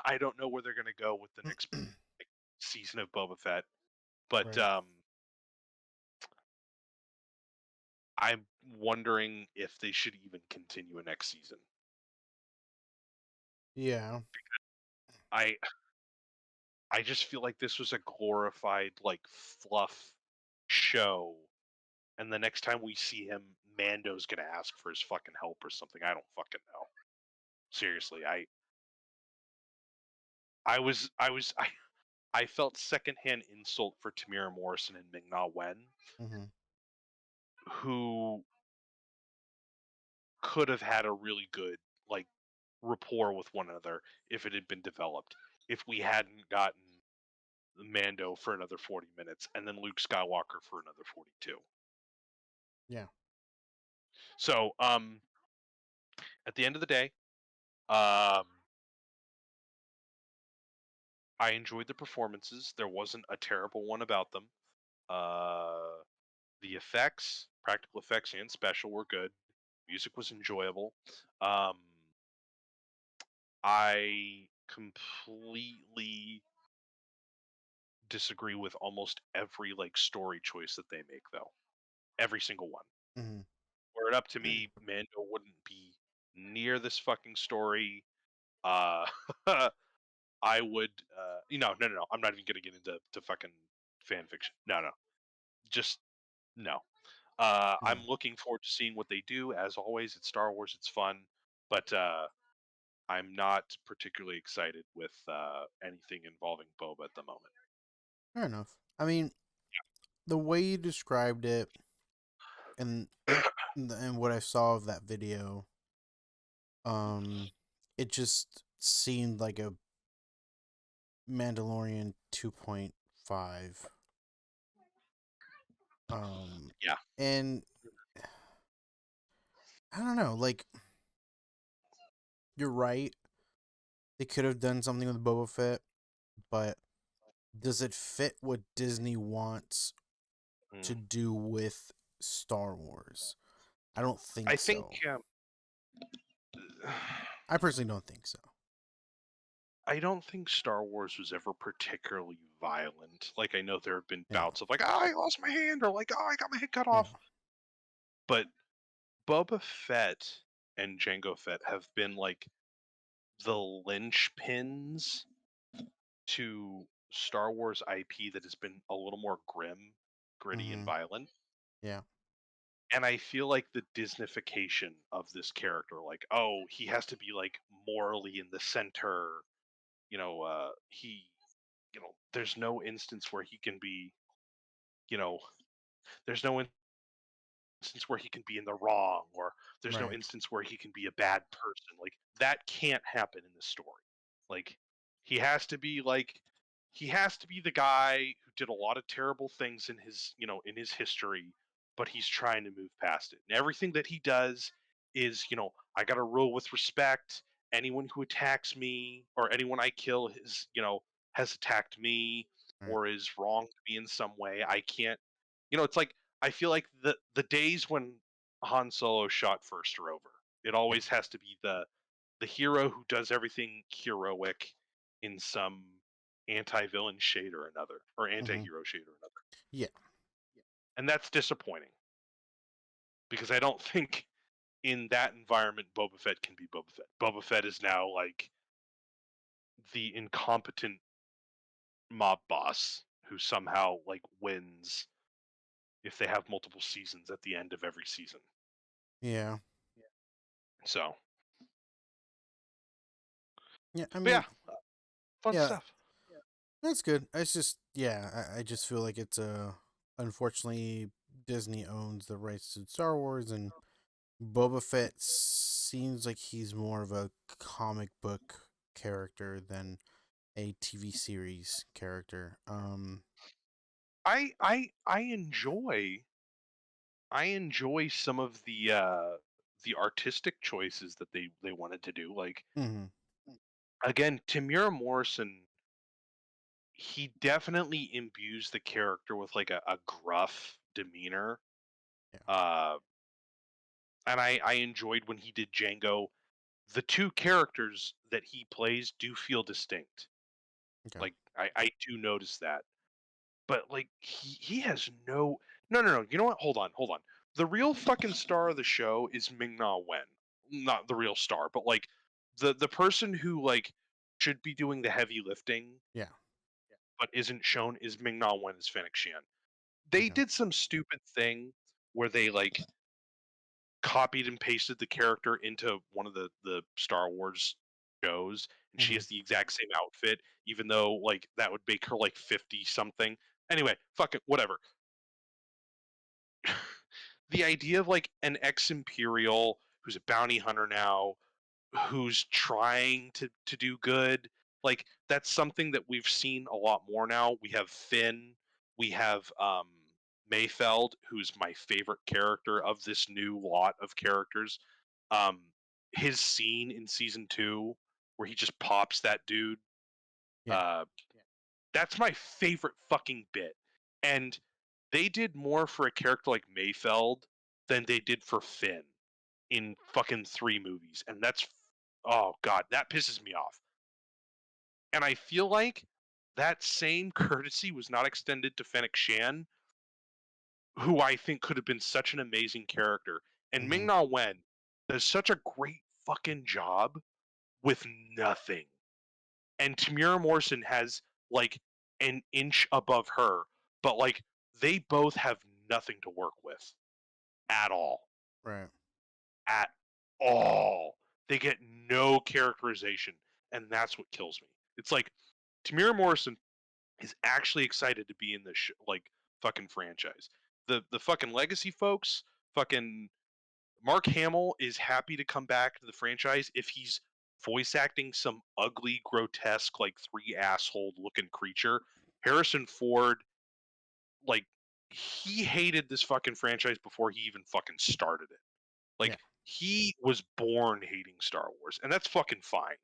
I don't know where they're gonna go with the next like, season of Boba Fett, but Right. I'm wondering if they should even continue a next season. Yeah. I I just feel like this was a glorified like fluff show, and the next time we see him, Mando's gonna ask for his fucking help or something. I don't fucking know. Seriously, I felt secondhand insult for Tamira Morrison and Ming Na Wen, Mm-hmm. who could have had a really good like rapport with one another if it had been developed. If we hadn't gotten Mando for another 40 minutes and then Luke Skywalker for another 42. Yeah. So, at the end of the day, um, I enjoyed the performances. There wasn't a terrible one about them. Uh, the effects, practical effects and special, were good. Music was enjoyable. Um, I completely disagree with almost every like story choice that they make, though. Every single one. Mm-hmm. Were it up to me, Mando wouldn't be near this fucking story. Uh, I would, no. I'm not even gonna get into fucking fan fiction. No. Just no. Yeah. I'm looking forward to seeing what they do. As always, it's Star Wars. It's fun, but I'm not particularly excited with anything involving Boba at the moment. Fair enough. I mean, the way you described it and and what I saw of that video, um, it just seemed like a Mandalorian 2.5. Yeah. And I don't know, like you're right. They could have done something with Boba Fett, but does it fit what Disney wants to Mm. do with Star Wars? I don't I think think so. I personally don't think so. I don't think Star Wars was ever particularly violent. Like I know there have been Yeah. bouts of like, oh, I lost my hand, or like, oh, I got my head cut Yeah. off. But Boba Fett and Jango Fett have been like the linchpins to Star Wars IP that has been a little more grim, gritty, and Mm-hmm. violent. Yeah. And I feel like the Disneyfication of this character, like, oh, he has to be like morally in the center. He, there's no instance where he can be, you know, there's no instance where he can be in the wrong, or there's no Right. instance where he can be a bad person. Like that can't happen in the story. Like he has to be like he has to be the guy who did a lot of terrible things in his history, but he's trying to move past it. And everything that he does is, I got to rule with respect. Anyone who attacks me or anyone I kill has attacked me Right. or is wrong to me in some way. I can't, it's like I feel like the days when Han Solo shot first are over. It Yeah. always has to be the hero who does everything heroic in some anti-villain shade or another, or Mm-hmm. anti-hero shade or another. Yeah. And that's disappointing because I don't think in that environment Boba Fett can be Boba Fett. Boba Fett is now like the incompetent mob boss who somehow like wins if they have multiple seasons at the end of every season. Yeah. So, Yeah. I but mean, yeah, fun yeah, stuff. that's good. It's just, yeah, I just feel like it's unfortunately Disney owns the rights to Star Wars, and Boba Fett seems like he's more of a comic book character than a TV series character. I enjoy some of the artistic choices that they wanted to do. Like Mhm. again, Tamira Morrison, he definitely imbues the character with like a gruff demeanor. Yeah. Uh, and I enjoyed when he did Django. The two characters that he plays do feel distinct. Okay. Like I do notice that. But like he has no. You know what? Hold on. The real fucking star of the show is Ming Na Wen. Not the real star, but like the person who like should be doing the heavy lifting Yeah. but isn't shown is Ming Na Wen as Fennec Shan. They Okay. did some stupid thing where they like copied and pasted the character into one of the Star Wars shows, and she Mhm. has the exact same outfit, even though like that would make her like 50 something. Anyway, fuck it, whatever. The idea of like an ex-imperial who's a bounty hunter now, who's trying to do good, like that's something that we've seen a lot more now. We have Finn, we have Mayfeld, who's my favorite character of this new lot of characters. um his scene in season 2 where he just pops that dude, Yeah. uh that's my favorite fucking bit. And they did more for a character like Mayfeld than they did for Finn in fucking 3 movies. And that's, oh god, that pisses me off. And I feel like that same courtesy was not extended to Fennec Shan, who I think could have been such an amazing character. And Ming Mhm. Na Wen does such a great fucking job with nothing. And Tamira Morrison has like an inch above her, but like they both have nothing to work with at all. Right. At all. They get no characterization, and that's what kills me. It's like Tamira Morrison is actually excited to be in this like fucking franchise. The fucking legacy folks, fucking Mark Hamill is happy to come back to the franchise if he's voice acting some ugly, grotesque, like 3 asshole looking creature. Harrison Ford, like, he hated this fucking franchise before he even fucking started it. Yeah. Like, he was born hating Star Wars, and that's fucking fine.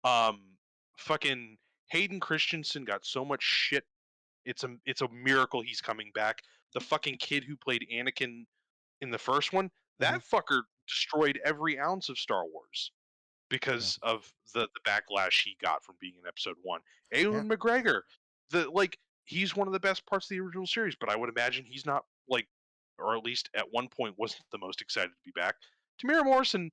Um, fucking Hayden Christensen got so much shit. It's a miracle he's coming back. The fucking kid who played Anakin in the first one, Mhm. That fucker destroyed every ounce of Star Wars Yeah. because of the backlash he got from being in Episode 1. Yeah. Ewan McGregor, he's one of the best parts of the original series, but I would imagine he's not, like, or at least at one point wasn't the most excited to be back. Tamira Morrison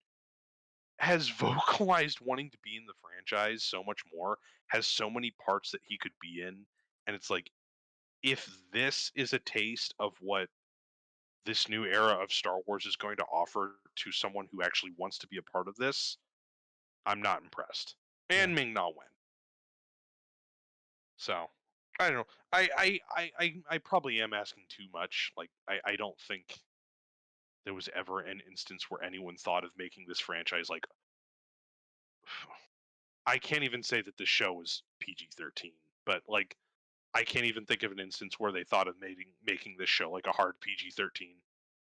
has vocalized wanting to be in the franchise so much more, has so many parts that he could be in, and it's like, if this is a taste of what this new era of Star Wars is going to offer to someone who actually wants to be a part of this, I'm not impressed. Yeah. And Ming Na Wen. So I don't know. I probably am asking too much. Like I don't think there was ever an instance where anyone thought of making this franchise like I can't even say that the show was PG-13, but like I can't even think of an instance where they thought of making this show like a hard PG-13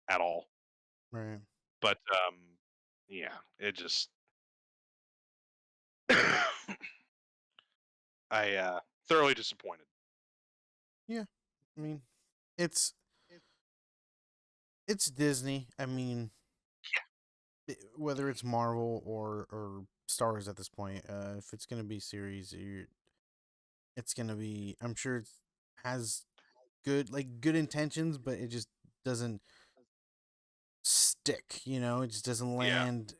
at all. Right. But yeah, it just I thoroughly disappointed. Yeah. I mean, it's it's Disney. I mean, whether it's Marvel or Star Wars at this point, if it's gonna be series, it's gonna be. I'm sure it has good intentions, but it just doesn't stick. It just doesn't Yeah. land.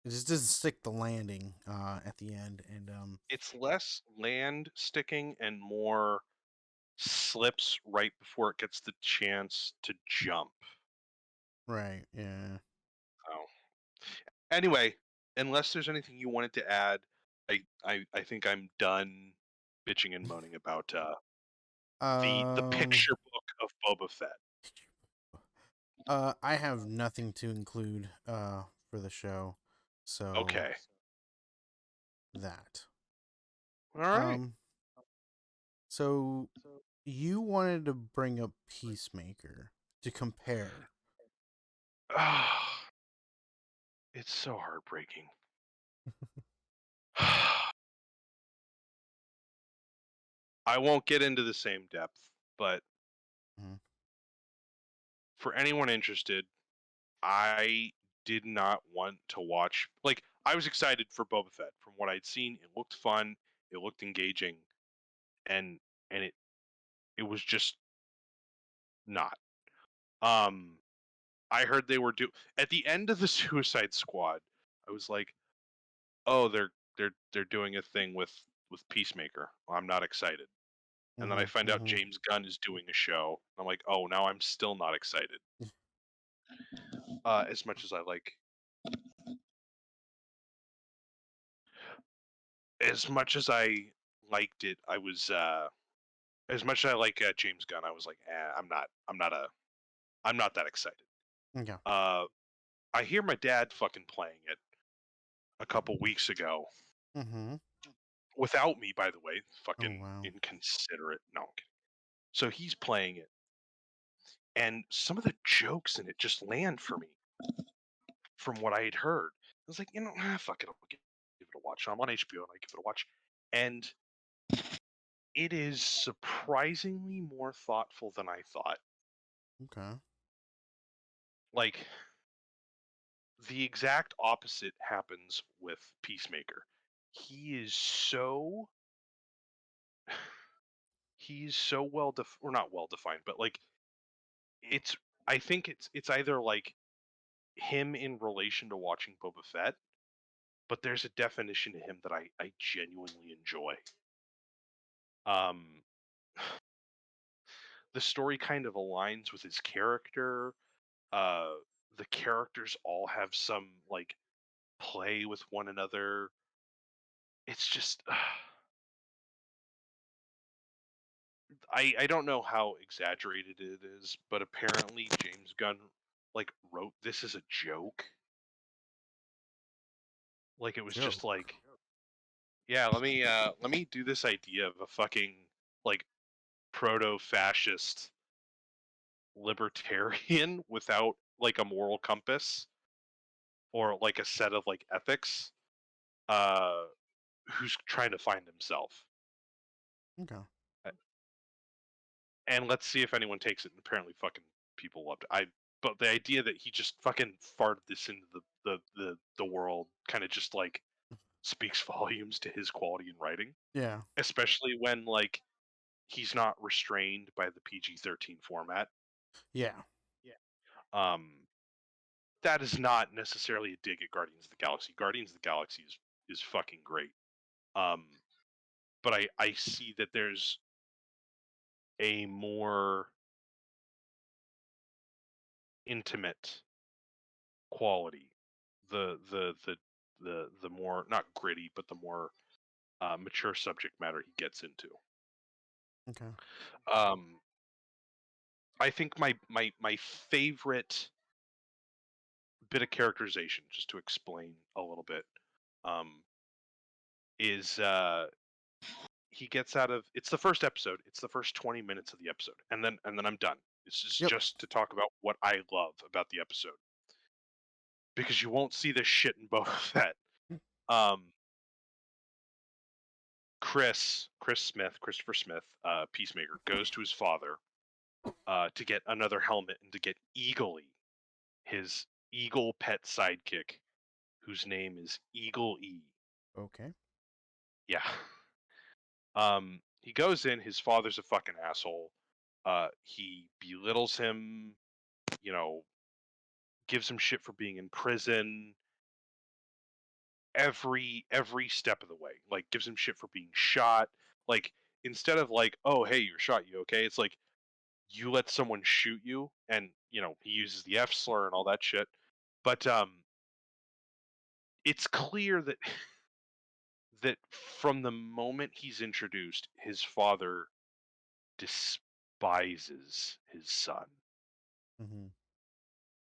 It just doesn't stick the landing at the end. And It's less land sticking and more slips right before it gets the chance to jump. right, yeah. So anyway, unless there's anything you wanted to add, I think I'm done bitching and moaning about the Um. picture book of Boba Fett. I have nothing to include for the show, so Okay. that. All right. Um. So you wanted to bring up Peacemaker to compare. It's so heartbreaking. I won't get into the same depth, but Mhm. for anyone interested, I did not want to watch. Like, I was excited for Boba Fett from what I'd seen. It looked fun. It looked engaging, and it was just not. Um, I heard they were at the end of the Suicide Squad. I was like, oh, they're doing a thing with Peacemaker. I'm not excited. And then I Mhm. find out Mhm. James Gunn is doing a show. I'm like, oh, now I'm still not excited. As much as I like, as much as I liked it, I was as much as I like James Gunn, I was like, I'm not that excited. Yeah. Uh, I hear my dad fucking playing it a couple weeks ago Mhm. without me, by the way. Oh Fucking wow. inconsiderate. No, I'm kidding. So he's playing it, and some of the jokes in it just land for me from what I had heard. I was like, fuck it, I'll give it a watch. I'm on HBO and I give it a watch, and it is surprisingly more thoughtful than I thought. Okay. Like the exact opposite happens with Peacemaker. He is so he's so or not well defined, but like it's I think it's either like him in relation to watching Boba Fett, but there's a definition to him that I genuinely enjoy. Um the story kind of aligns with his character. Uh the characters all have some like play with one another. It's just I don't know how exaggerated it is, but apparently James Gunn like wrote this as a joke. Like it was just Joke. like, yeah, let me do this idea of a fucking like proto-fascist libertarian without like a moral compass or like a set of like ethics uh who's trying to find himself. Okay. And let's see if anyone takes it. And apparently fucking people loved it. but the idea that he just fucking farted this into the world kind of just like speaks volumes to his quality in writing, Yeah. especially when like he's not restrained by the PG-13 format. Yeah. Um, that is not necessarily a dig at Guardians of the Galaxy. Guardians of the Galaxy is fucking great. Um, but I see that there's a more intimate quality. The more not gritty, but the more mature subject matter he gets into. Okay. Um, I think my favorite bit of characterization, just to explain a little bit, um, is he gets out of it's the first episode. It's the first 20 minutes of the episode, and then I'm done. This is Yep. just to talk about what I love about the episode because you won't see this shit in Boba Fett. Um, Christopher Smith, Peacemaker, goes to his father to get another helmet and to get Eagle-E, his eagle pet sidekick, whose name is Eagle E. Okay. Yeah. He goes in. His father's a fucking asshole. He belittles him. You know, gives him shit for being in prison. Every step of the way, like gives him shit for being shot. Like instead of like, oh hey, you're shot, you okay? It's like you let someone shoot you, and he uses the F slur and all that shit. But it's clear that that from the moment he's introduced, his father despises his son. Mm-hmm.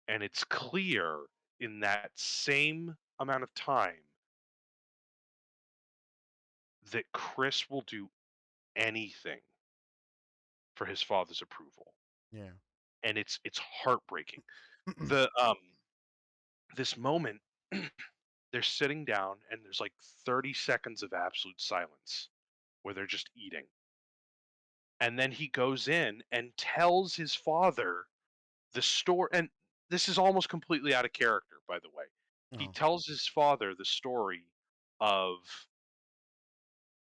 And it's clear in that same amount of time that Chris will do anything for his father's approval. Yeah. And it's heartbreaking. The this moment they're sitting down and there's like 30 seconds of absolute silence where they're just eating. And then he goes in and tells his father the story, and this is almost completely out of character, by the way. He Oh. tells his father the story of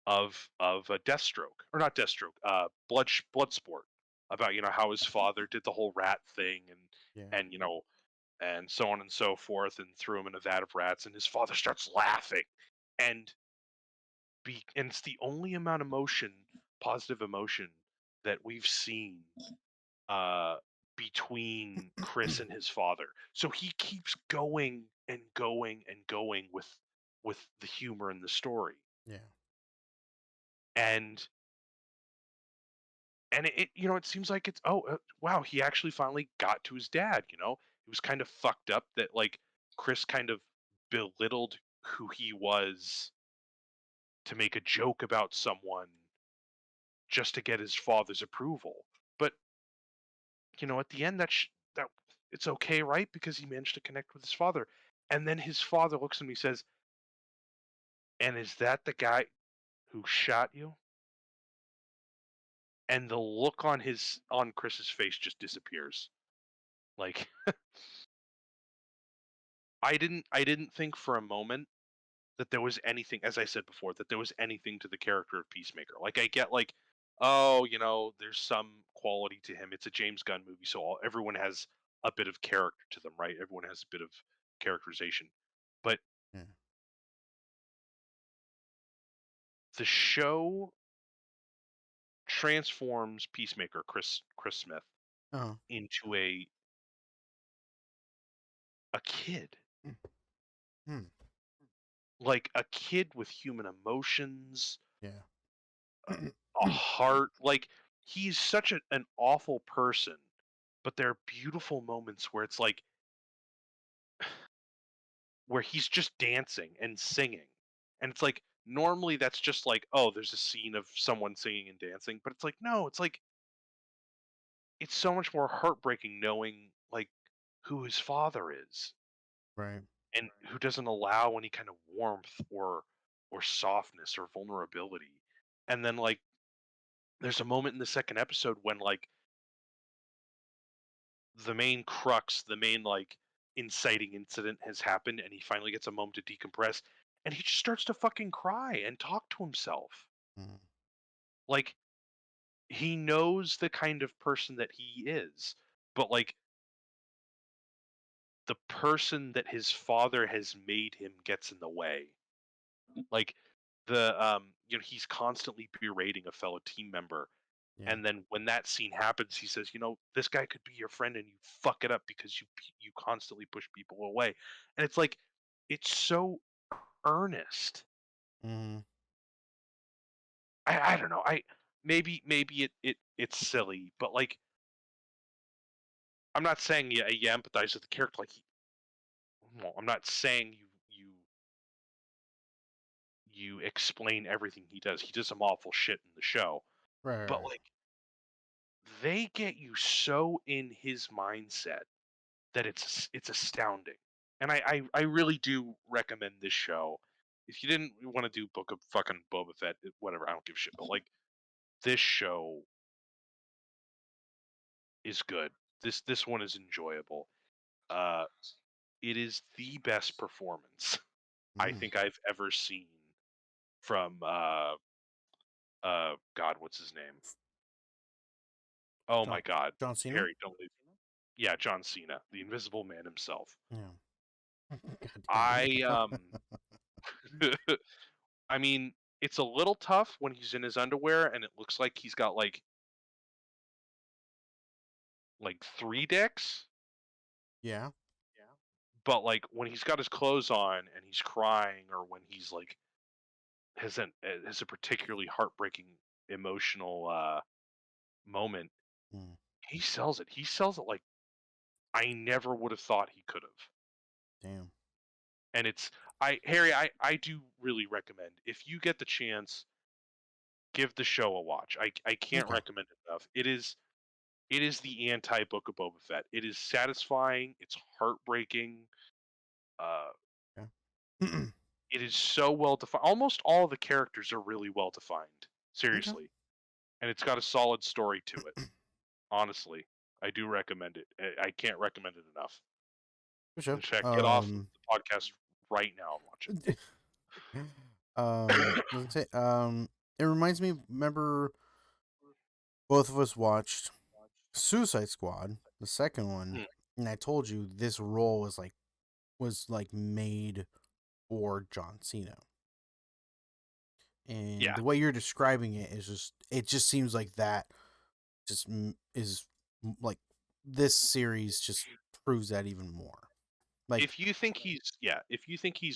of Deathstroke, or not Deathstroke, Bloodsport, about how his father did the whole rat thing, Yeah. and and so on and so forth, and threw him in a vat of rats, and his father starts laughing, and and it's the only amount of emotion, positive emotion, that we've seen uh, between Chris and his father. So he keeps going and going and going with the humor in the story, Yeah. and it seems like it's wow, he actually finally got to his dad. It was kind of fucked up that like Chris kind of belittled who he was to make a joke about someone just to get his father's approval. But at the end that it's okay, right? Because he managed to connect with his father. And then his father looks at me and says, "And is that the guy who shot you?" And the look on Chris's face just disappears. Like I didn't think for a moment that there was anything, as I said before, that there was anything to the character of Peacemaker. Like I get like, oh, there's some quality to him. It's a James Gunn movie, so everyone has a bit of character to them, right? Everyone has a bit of characterization. But Yeah. the show transforms Peacemaker, Chris Smith, Oh. into a kid. Hmm. Like a kid with human emotions, Yeah. a heart. Like he's such an awful person, but there are beautiful moments where it's like where he's just dancing and singing. And it's like normally that's just like, oh, there's a scene of someone singing and dancing, but it's like no, it's like it's so much more heartbreaking knowing like who his father is Right. and who doesn't allow any kind of warmth or softness or vulnerability. And then like there's a moment in the second episode when like the main crux, the main like inciting incident has happened, and he finally gets a moment to decompress, and he just starts to fucking cry and talk to himself. Mm. Like he knows the kind of person that he is, but like the person that his father has made him gets in the way. Like he's constantly berating a fellow team member. Yeah. And then when that scene happens, he says, this guy could be your friend and you fuck it up because you constantly push people away. And it's like it's so earnest. Mm. I don't know. Maybe it's silly, but like I'm not saying you empathize with the character well, I'm not saying you explain everything he does. He does some awful shit in the show. Right. But Right. like they get you so in his mindset that it's astounding. And I really do recommend this show. If you didn't want to do Book of fucking Boba Fett, whatever, I don't give a shit. But like this show is good. This one is enjoyable. Uh, it is the best performance I Mm. think I've ever seen from God, what's his name? Oh John my God, John Cena. Harry, don't leave. Yeah, John Cena, the Invisible Man himself. Yeah. God damn I it. I mean, it's a little tough when he's in his underwear and it looks like he's got like three dicks, Yeah. but like when he's got his clothes on and he's crying, or when he's like has a particularly heartbreaking emotional moment, Mm. he sells it. He sells it like I never would have thought he could have. Damn. And it's I do really recommend, if you get the chance, give the show a watch. I can't Okay. recommend it enough. It is the anti Book of Boba Fett. It is satisfying. It's heartbreaking. Uh, Yeah. it is so well defined. Almost all the characters are really well defined. Okay. Seriously, and it's got a solid story to it. Honestly, I do recommend it. I can't recommend it enough. For sure. In fact, get off of the podcast right now and watch it. Let's say, it reminds me. Remember, both of us watched Suicide Squad, the second one, Mm, and I told you this role was like made for John Cena. And yeah, the way you're describing it just seems like that like this series just proves that even more. Like, if you think he's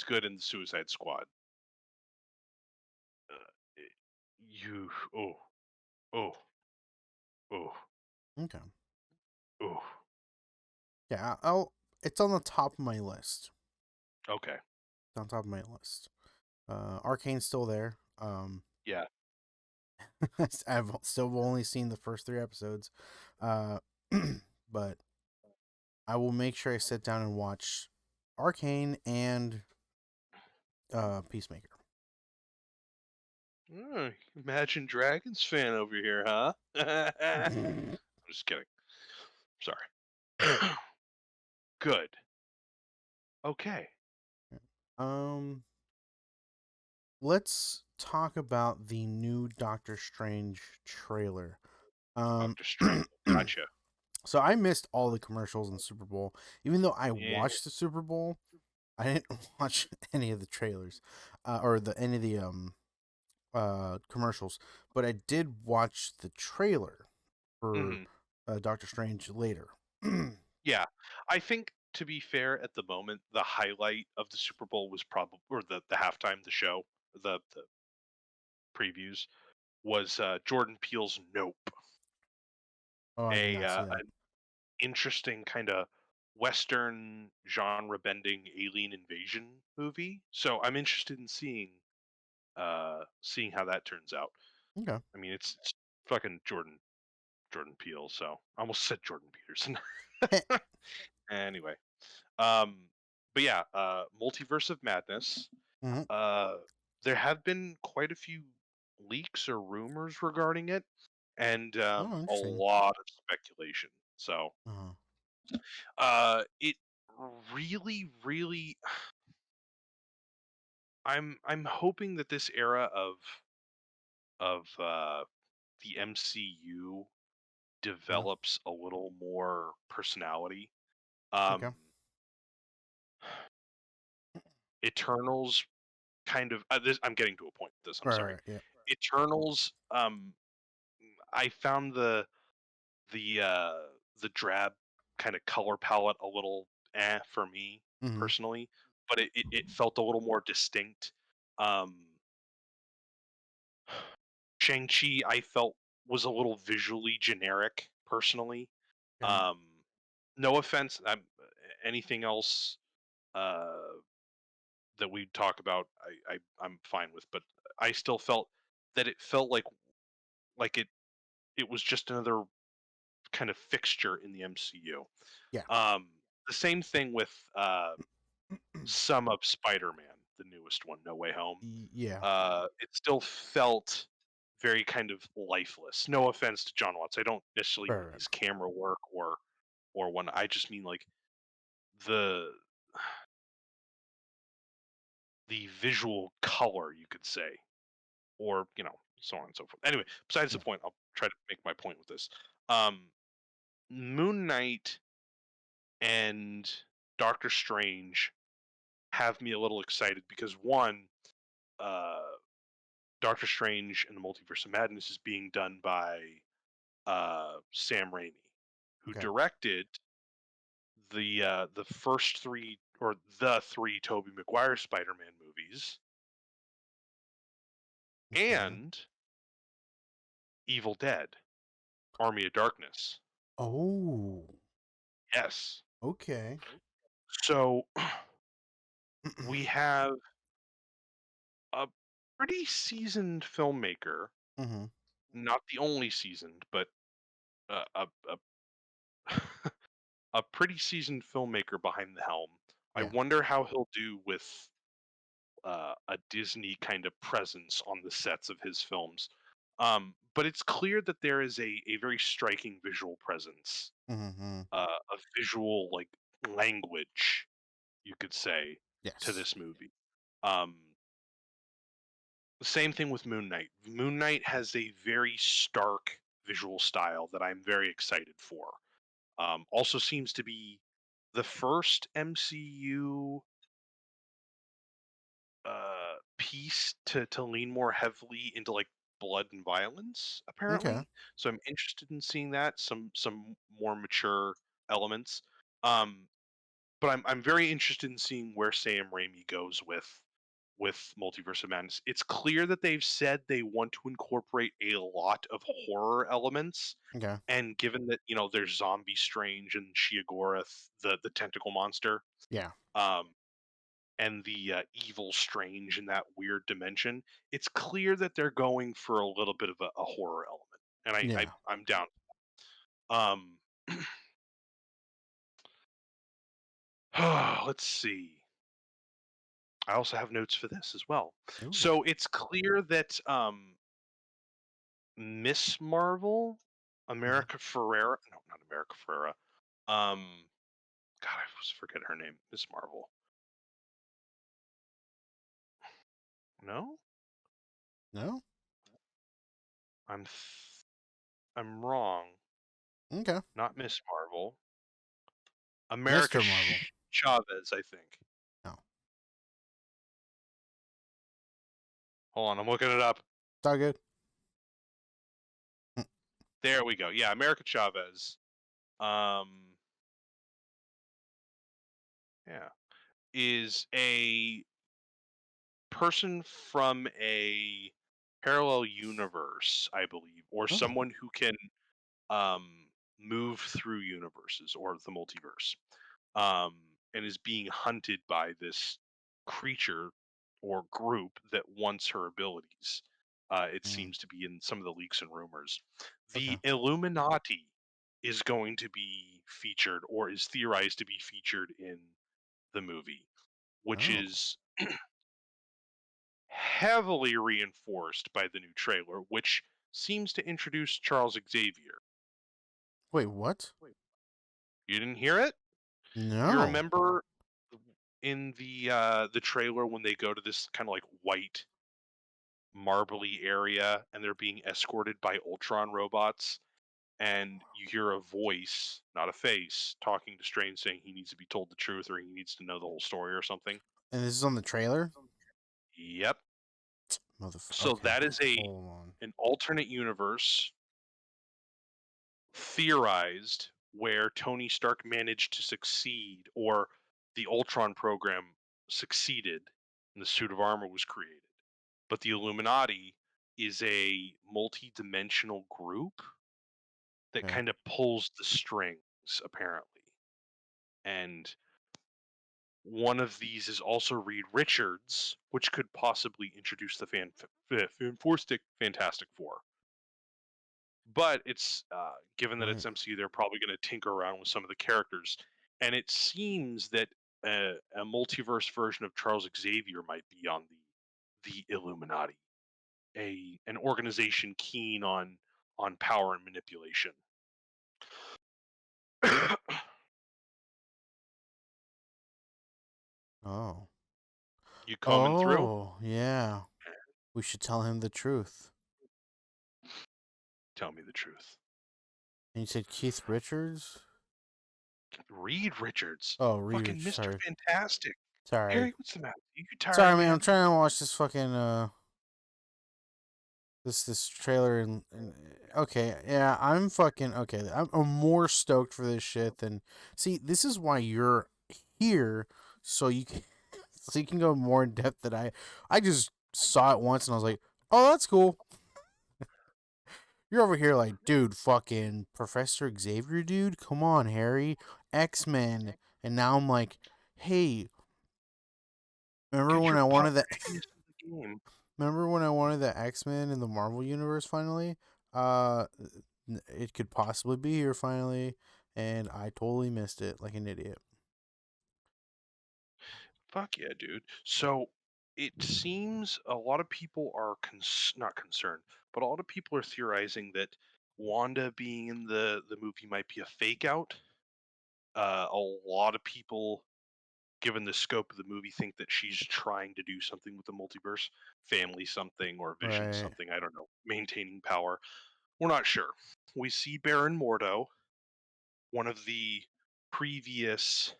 good in the Suicide Squad, uh, you oh oh okay, oh yeah, I'll. It's on the top of my list. okay, It's on top of my list. Arcane's still there. yeah. I've still only seen the first 3 episodes, uh, but I will make sure I sit down and watch Arcane and Peacemaker. Imagine Dragons fan over here, huh? I'm just kidding. Sorry. Good. Okay. um, let's talk about the new Doctor Strange trailer. Um, Doctor Strange. Gotcha. so I missed all the commercials in the Super Bowl, even though I Yeah. watched the Super Bowl. I didn't watch any of the trailers, or any of the commercials, but I did watch the trailer for hmm Doctor Strange later. Yeah. I think, to be fair, at the moment, the highlight of the Super Bowl was probably, or the halftime, the show, the previews, was Jordan Peele's Nope, Oh, I did not see that. an interesting kind of Western genre bending alien invasion movie. So I'm interested in seeing how that turns out. Okay. I mean, it's fucking Jordan Peele, so I almost said Jordan Peterson. Anyway, um, but yeah, Multiverse of Madness. Mhm. Uh, there have been quite a few leaks or rumors regarding it, and Oh, a interesting. lot of speculation. So Uh-huh. It really, really. I'm hoping that this era of the MCU Yeah. develops a little more personality. Um, Okay. Eternals kind of this. I'm getting to a point with this. I'm Right. sorry. Right. Yeah. Eternals. I found the uh, the drab kind of color palette a little for me Mm-hmm. personally, but it felt a little more distinct. Um, Shang-Chi I felt was a little visually generic personally. Okay. Um, no offense, anything else uh, that we talk about, I'm fine with, but I still felt that it felt like it was just another kind of fixture in the MCU. Yeah. Um, the same thing with some of Spider-Man, the newest one, No Way Home. Yeah. It still felt very kind of lifeless. No offense to John Watts, I don't necessarily Right. mean Right. his camera work or when I just mean like the the visual color, you could say, or so on and so forth. Anyway, besides the Yeah. point, I'll try to make my point with this. Um, Moon Knight and Doctor Strange have me a little excited because one, uh, Doctor Strange and the Multiverse of Madness is being done by Sam Raimi, who Okay. directed the first three or the three Tobey Maguire Spider-Man movies Okay. and Evil Dead, Army of Darkness. Oh. Yes. Okay. So we have a pretty seasoned filmmaker, Mm-hmm. not the only seasoned, but a a pretty seasoned filmmaker behind the helm. I Yeah. wonder how he'll do with a Disney kind of presence on the sets of his films. But it's clear that there is a very striking visual presence, Mm-hmm. a visual like language, you could say, to Yes. this movie. Um, Same thing with Moon Knight. Moon Knight has a very stark visual style that I'm very excited for. Also seems to be the first MCU piece to lean more heavily into like blood and violence, Okay. apparently. So I'm interested in seeing that some more mature elements. Um, but I'm very interested in seeing where Sam Raimi goes with Multiverse of Madness. It's clear that they've said they want to incorporate a lot of horror elements, Okay. and given that there's Zombie Strange and Sheogorath, the tentacle monster, Yeah. um, and the evil Strange in that weird dimension, it's clear that they're going for a little bit of a horror element, and Yeah. I'm down. Um, let's see. I also have notes for this as well. Ooh. So it's clear that Miss Marvel, Mm-hmm. America Ferrera, no, not America Ferrera. God, I was forget her name. Miss Marvel. No, No. I'm I'm wrong. Okay. Not Miss Marvel. America Mr. Marvel. Chavez, I think. No. Hold on, I'm looking it up. It's all good. There we go. Yeah, America Chavez. Um, yeah, is a person from a parallel universe, I believe, or Oh. someone who can um, move through universes or the multiverse, um, and is being hunted by this creature or group that wants her abilities. It Mm. seems to be in some of the leaks and rumors. Okay. The Illuminati is going to be featured, or is theorized to be featured in the movie, which Oh. is heavily reinforced by the new trailer, which seems to introduce Charles Xavier. Wait. What? You didn't hear it? You No. remember in the trailer when they go to this kind of like white marbly area and they're being escorted by Ultron robots and you hear a voice, not a face, talking to Strange saying he needs to be told the truth or he needs to know the whole story or something. And this is on the trailer? Yep. Motherfucker. So Okay. that is Hold on. an alternate universe theorized where Tony Stark managed to succeed or the Ultron program succeeded and the suit of armor was created. But the Illuminati is a multi-dimensional group that Okay. kind of pulls the strings apparently. And one of these is also Reed Richards, which could possibly introduce the Fantastic Four. But it's given that it's Right. MCU, they're probably going to tinker around with some of the characters, and it seems that a multiverse version of Charles Xavier might be on the Illuminati, an organization keen on power and manipulation. Oh. You coming through? Oh, yeah. We should tell him the truth. Tell me the truth. And you said Keith Richards? Reed Richards, Oh, Reed fucking Richards. Mr. Sorry. Fantastic. Sorry. Harry, what's the matter? You tired, Sorry, man. I'm man? trying to watch this fucking this trailer and okay, yeah, I'm fucking okay. I'm more stoked for this shit than see. This is why you're here, so you can so you can go more in depth than I just saw it once and I was like, oh, that's cool. You're over here like, dude, fucking Professor Xavier, dude. Come on, Harry, X-Men, and now I'm like, hey, remember Get when your I wanted Potter that? genius in the game. Remember when I wanted the X-Men in the Marvel universe finally? It could possibly be here finally, and I totally missed it like an idiot. Fuck yeah, dude. So it seems a lot of people are not concerned, but a lot of people are theorizing that Wanda being in the movie might be a fake out. A lot of people, given the scope of the movie, think that she's trying to do something with the multiverse, family something or vision Right. something. I don't know, maintaining power. We're not sure. We see Baron Mordo, one of the previous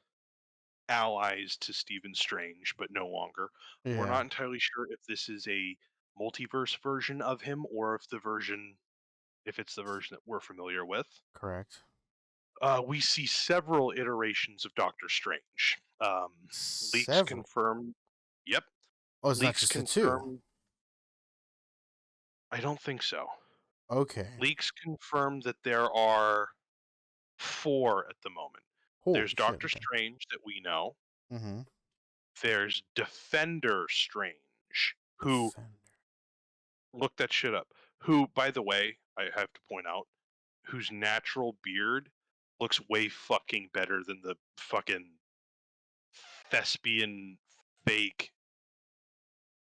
allies to Stephen Strange, but no longer. We're Yeah. not entirely sure if this is a multiverse version of him or if it's the version that we're familiar with. Correct. We see several iterations of Doctor Strange. Leaks Several. confirm. Yep, Oh, it's not leaks just the two. confirm. I don't think so. Okay. Leaks confirm that there are four at the moment. Holy There's shit. Doctor Okay. Strange that we know. Mm-hmm. There's Defender Strange, who Defender. look that shit up. Who, by the way, I have to point out, whose natural beard looks way fucking better than the fucking thespian fake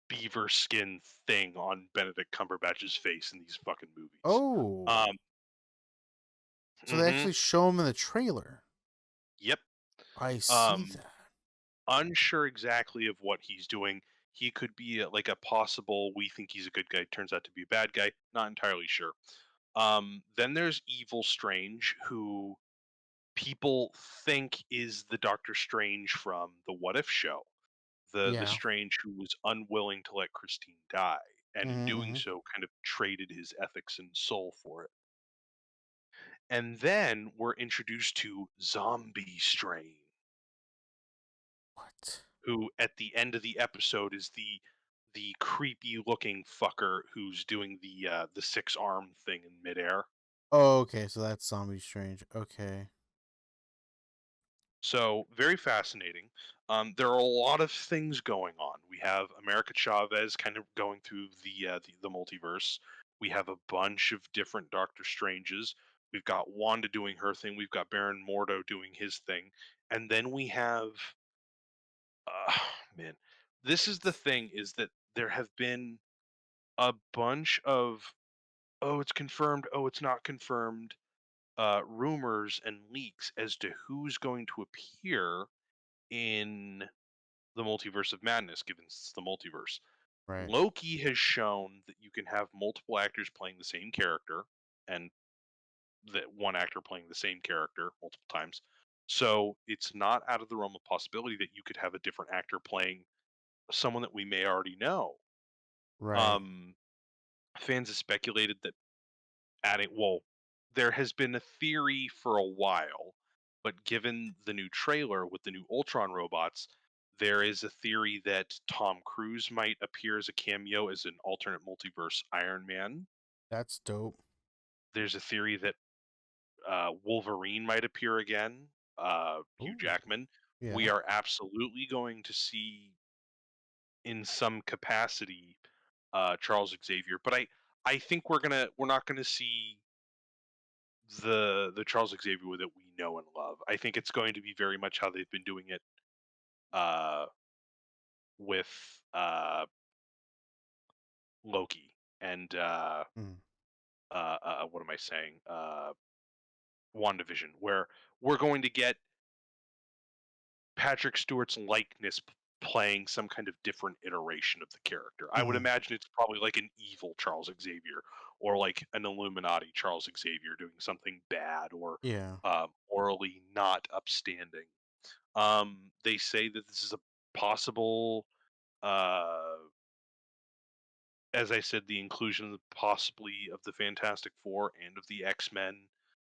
beaver skin thing on Benedict Cumberbatch's face in these fucking movies. Oh. Um, So they mm-hmm, actually show him in the trailer. yep. I see Um, that. unsure exactly of what he's doing. He could be like a possible. We think he's a good guy. Turns out to be a bad guy. Not entirely sure. Then there's Evil Strange, who people think is the Doctor Strange from the What If show. The Yeah. Strange who was unwilling to let Christine die, and in Mm-hmm, doing mm-hmm. so, kind of traded his ethics and soul for it. And then we're introduced to Zombie Strange, What? who at the end of the episode is the creepy looking fucker who's doing the six arm thing in midair. Oh, okay. So that's Zombie Strange. Okay. So very fascinating. There are a lot of things going on. We have America Chavez kind of going through the multiverse. We have a bunch of different Doctor Stranges. We've got Wanda doing her thing. We've got Baron Mordo doing his thing, and then we have, uh, man, this is the thing: is that there have been a bunch of, oh, it's confirmed, oh, it's not confirmed. rumors and leaks as to who's going to appear in the Multiverse of Madness, given it's the multiverse. Right. Loki has shown that you can have multiple actors playing the same character, and that one actor playing the same character multiple times. So it's not out of the realm of possibility that you could have a different actor playing someone that we may already know. Right. Um, Fans have speculated that well, there has been a theory for a while, but given the new trailer with the new Ultron robots, there is a theory that Tom Cruise might appear as a cameo as an alternate multiverse Iron Man. That's dope. There's a theory that Wolverine might appear again, Hugh Ooh. Jackman. We Yeah. are absolutely going to see, in some capacity, Charles Xavier, but I think we're not gonna see the Charles Xavier that we know and love. I think it's going to be very much how they've been doing it uh, with Loki and Mm. what am I saying? WandaVision, where we're going to get Patrick Stewart's likeness playing some kind of different iteration of the character. I would Mhm. imagine it's probably like an evil Charles Xavier or like an Illuminati Charles Xavier doing something bad or Yeah. morally not upstanding. They say that this is a possible, uh, as I said, the inclusion of possibly of the Fantastic Four and of the X-Men,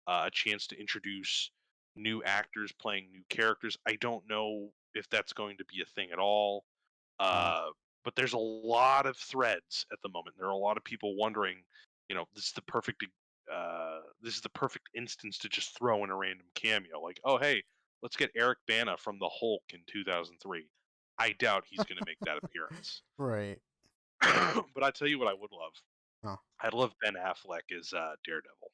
a chance to introduce new actors playing new characters. I don't know if that's going to be a thing at all. Mm. Uh, but there's a lot of threads at the moment. There are a lot of people wondering, this is the perfect instance to just throw in a random cameo. Like, oh hey, let's get Eric Bana from the Hulk in 2003. I doubt he's going to make that appearance. Right. But I tell you what, I would love. Huh. I'd love Ben Affleck as Daredevil.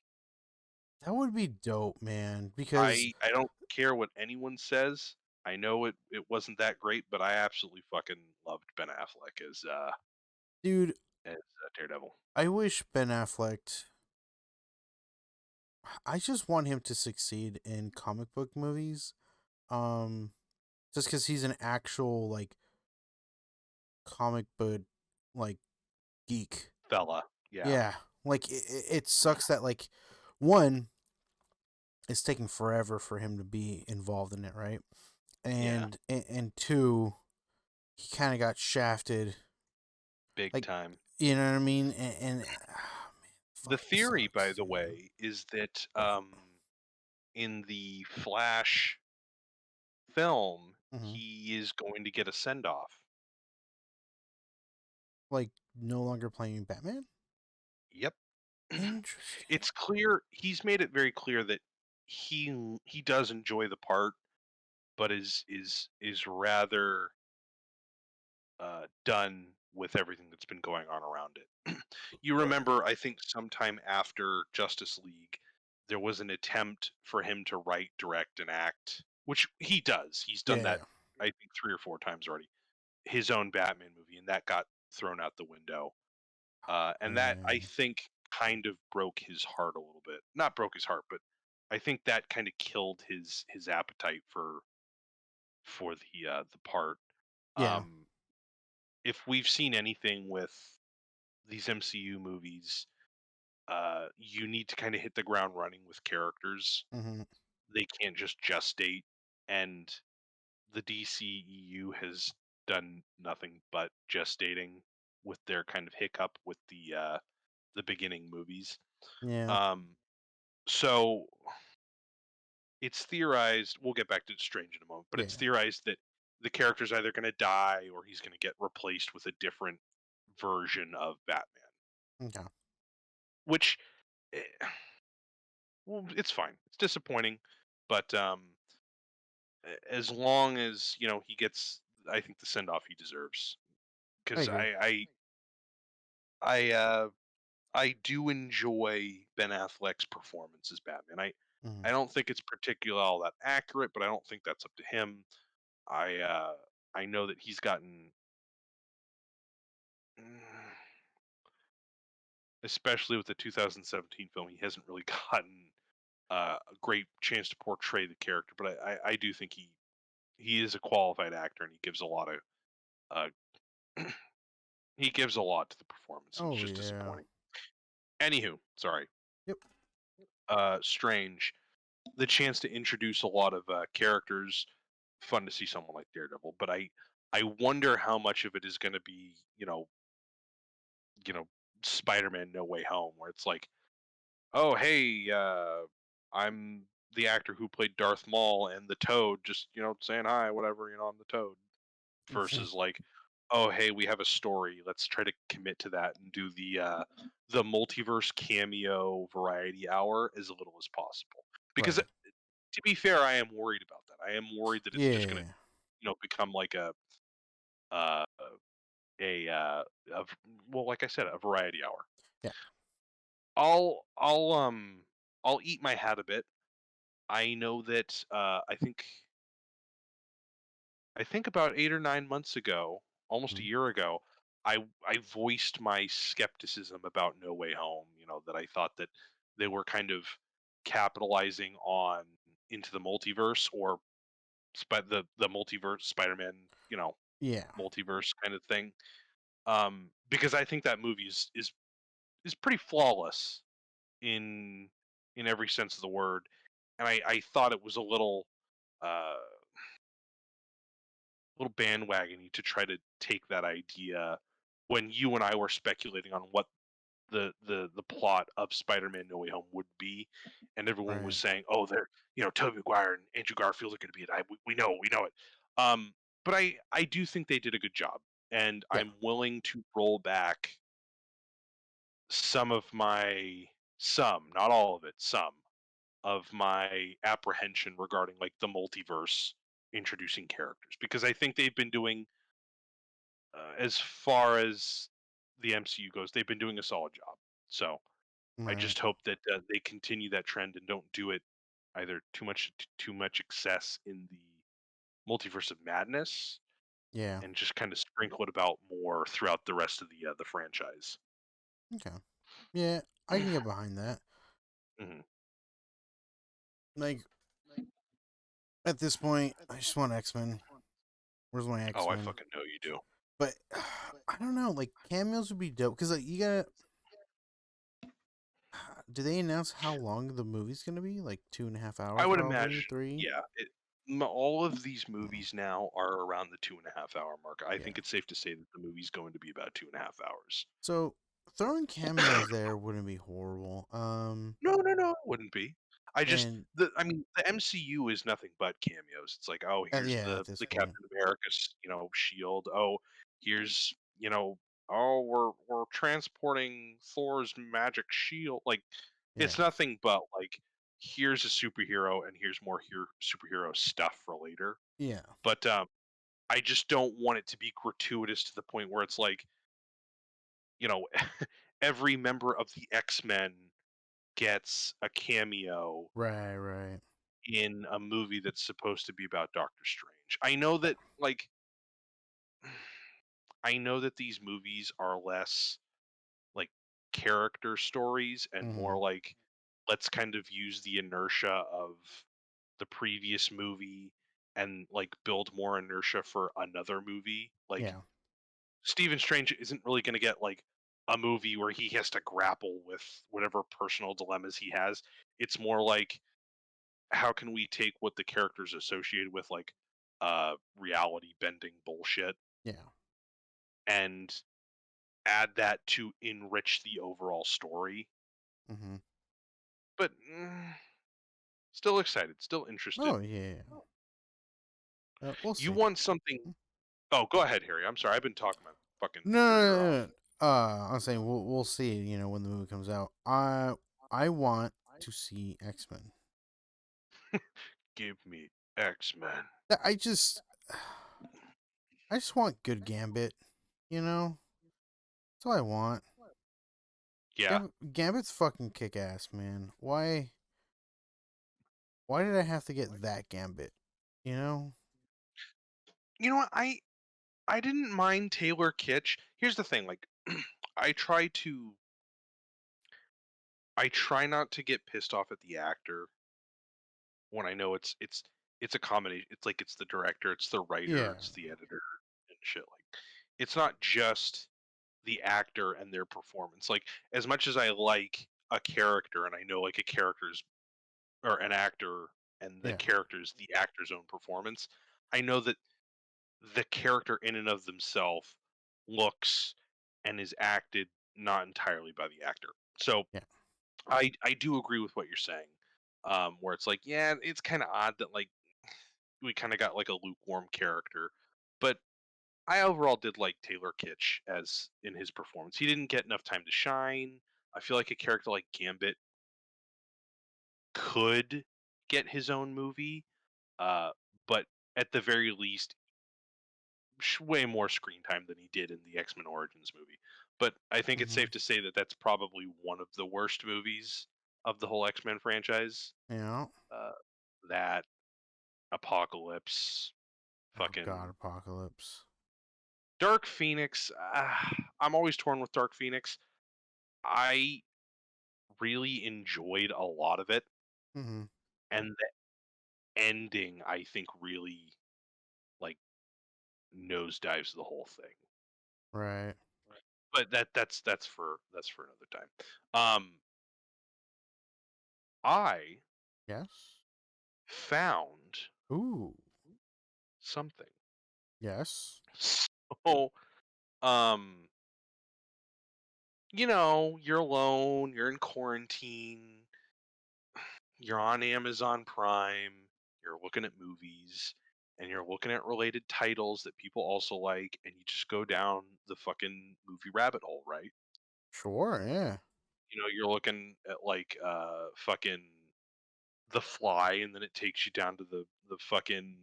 That would be dope, man. Because, I don't care what anyone says. I know it wasn't that great, but I absolutely fucking loved Ben Affleck dude, as Daredevil. I wish Ben Affleck. I just want him to succeed in comic book movies. Um, just because he's an actual like comic book like geek. Fella. Yeah. Yeah, like it sucks that like one, it's taking forever for him to be involved in it, right? Yeah. And two, he kind of got shafted, Big like, time. you know what I mean? And man, The fucking theory, by sucks, the dude. way, is that But in the Flash film, hmm, he is going to get a send off. like no longer playing Batman. Yep. Interesting. It's clear he's made it very clear that he does enjoy the part, but is rather done with everything that's been going on around it. You Right. remember, I think, sometime after Justice League, there was an attempt for him to write, direct, and act, which he does. He's done Yeah. that, I think, 3 or 4 times already. His own Batman movie, and that got thrown out the window. And that, I Man. think, kind of broke his heart a little bit. Not broke his heart, but I think that kind of killed his appetite for the part. Yeah. Um, if we've seen anything with these MCU movies, you need to kind of hit the ground running with characters. Hmm. They can't just gestate, and the DCEU has done nothing but gestating with their kind of hiccup with the beginning movies. Yeah. Um, so it's theorized. We'll get back to Strange in a moment, but it's Yeah. theorized that the character's either going to die or he's going to get replaced with a different version of Batman, Okay. which eh, well, it's fine. It's disappointing, but as long as he gets, I think, the send off he deserves. I Because agree. I do enjoy Ben Affleck's performance as Batman. Hmm. I don't think it's particularly all that accurate, but I don't think that's up to him. I uh, I know that he's gotten, mm, especially with the 2017 film, he hasn't really gotten a great chance to portray the character. But I do think he is a qualified actor, and he gives a lot of uh, he gives a lot to the performance, and it's Oh just yeah. disappointing. Anywho, sorry. Yep. Strange. The chance to introduce a lot of characters. Fun to see someone like Daredevil, but I wonder how much of it is going to be you know Spider-Man No Way Home, where it's like, oh hey, I'm the actor who played Darth Maul and the Toad, just saying hi, whatever, I'm the Toad. Versus like, oh hey, we have a story. Let's try to commit to that and do the multiverse cameo variety hour as little as possible. Because Right. to be fair, I am worried about that. I am worried that it's just gonna Yeah. become like uh, a well, like I said, a variety hour. Yeah. I'll I'll um I'll eat my hat a bit. I know that I think about 8 or 9 months ago, almost a Mhm. year ago, I voiced my skepticism about No Way Home. That I thought that they were kind of capitalizing on into the multiverse, or the multiverse Spider-Man, Yeah. multiverse kind of thing. Because I think that movie is pretty flawless in every sense of the word, and I thought it was uh, little bandwagony to try to take that idea when you and I were speculating on what the plot of Spider-Man No Way Home would be, and everyone was Right. saying, "Oh, they're Tobey Maguire and Andrew Garfield are going to be it." We know it. But I do think they did a good job, and Yeah. I'm willing to roll back some of not all of it, some of my apprehension regarding like the multiverse introducing characters, because I think they've been doing, as far as the MCU goes, they've been doing a solid job. So I Right. just hope that they continue that trend and don't do it either too much excess in the multiverse of madness, Yeah. and just kind of sprinkle it about more throughout the rest of the franchise. Okay. Yeah, I can get behind that. Mhm. Like at this point, I just want X Men. Where's my Oh, X I Men? fucking know you do. But I don't know. Like cameos would be dope because like you gotta. Do they announce how long the movie's gonna be? Like 2.5 hours, I would probably imagine, 3. yeah. All of these Hmm. movies now are around the 2.5 hour mark. I Yeah. think it's safe to say that the movie's going to be about 2.5 hours. So throwing cameos there wouldn't be horrible. No, no, no, it wouldn't be. And I mean, the MCU is nothing but cameos. It's like, oh, here's yeah, at this the point, Captain America's, shield. Oh, here's, oh, we're transporting Thor's magic shield. Like, yeah, it's nothing but like, here's a superhero and here's more superhero stuff for later. yeah, But I just don't want it to be gratuitous to the point where it's like, you know, every member of the X-Men gets a cameo right, right. in a movie that's supposed to be about Doctor Strange. I know that I know that these movies are less like character stories and more Hmm. like, let's kind of use the inertia of the previous movie and like build more inertia for another movie. Like, Yeah, Stephen Strange isn't really going to get like a movie where he has to grapple with whatever personal dilemmas he has. It's more like, how can we take what the characters associated with like reality bending bullshit yeah. and add that to enrich the overall story. Hmm. But still excited, still interested. Oh yeah, yeah. We'll You see. want something? Oh, go ahead, Harry. I'm sorry, I've been talking my fucking No, your no, ear no, off. no, no. I'm saying we'll see. You know when the movie comes out. I want to see X Men. Give me X-Men. I just I just want good Gambit. You know, that's all I want. Yeah. Gambit's fucking kick ass, man. Why did I have to get that Gambit? You know? You know what? I didn't mind Taylor Kitsch. Here's the thing, like, I try to I try not to get pissed off at the actor when I know it's a combination. It's like it's the director, it's the writer, Yeah. it's the editor and shit. Like it's not just the actor and their performance. Like as much as I like a character and I know like a character's or an actor and the Yeah. character's the actor's own performance, I know that the character in and of themselves looks and is acted not entirely by the actor. So Yeah. I do agree with what you're saying. Where it's like, yeah, it's kind of odd that like we kind of got like a lukewarm character, but I overall did like Taylor Kitsch as in his performance. He didn't get enough time to shine. I feel like a character like Gambit could get his own movie, uh, but at the very least, way more screen time than he did in the X Men Origins movie. But I think it's Mm-hmm. safe to say that that's probably one of the worst movies of the whole X Men franchise. Yeah. Uh, that Apocalypse, Oh fucking God, Apocalypse. Dark Phoenix. I'm always torn with Dark Phoenix. I really enjoyed a lot of it, Mm-hmm. and the ending I think really like nosedives the whole thing. Right. But that's for another time. I Yes. found Ooh. something. Yes. So, um, you're alone, you're in quarantine, you're on Amazon Prime, you're looking at movies, and you're looking at related titles that people also like, and you just go down the fucking movie rabbit hole, right? Sure. Yeah. You're looking at like fucking The Fly, and then it takes you down to the fucking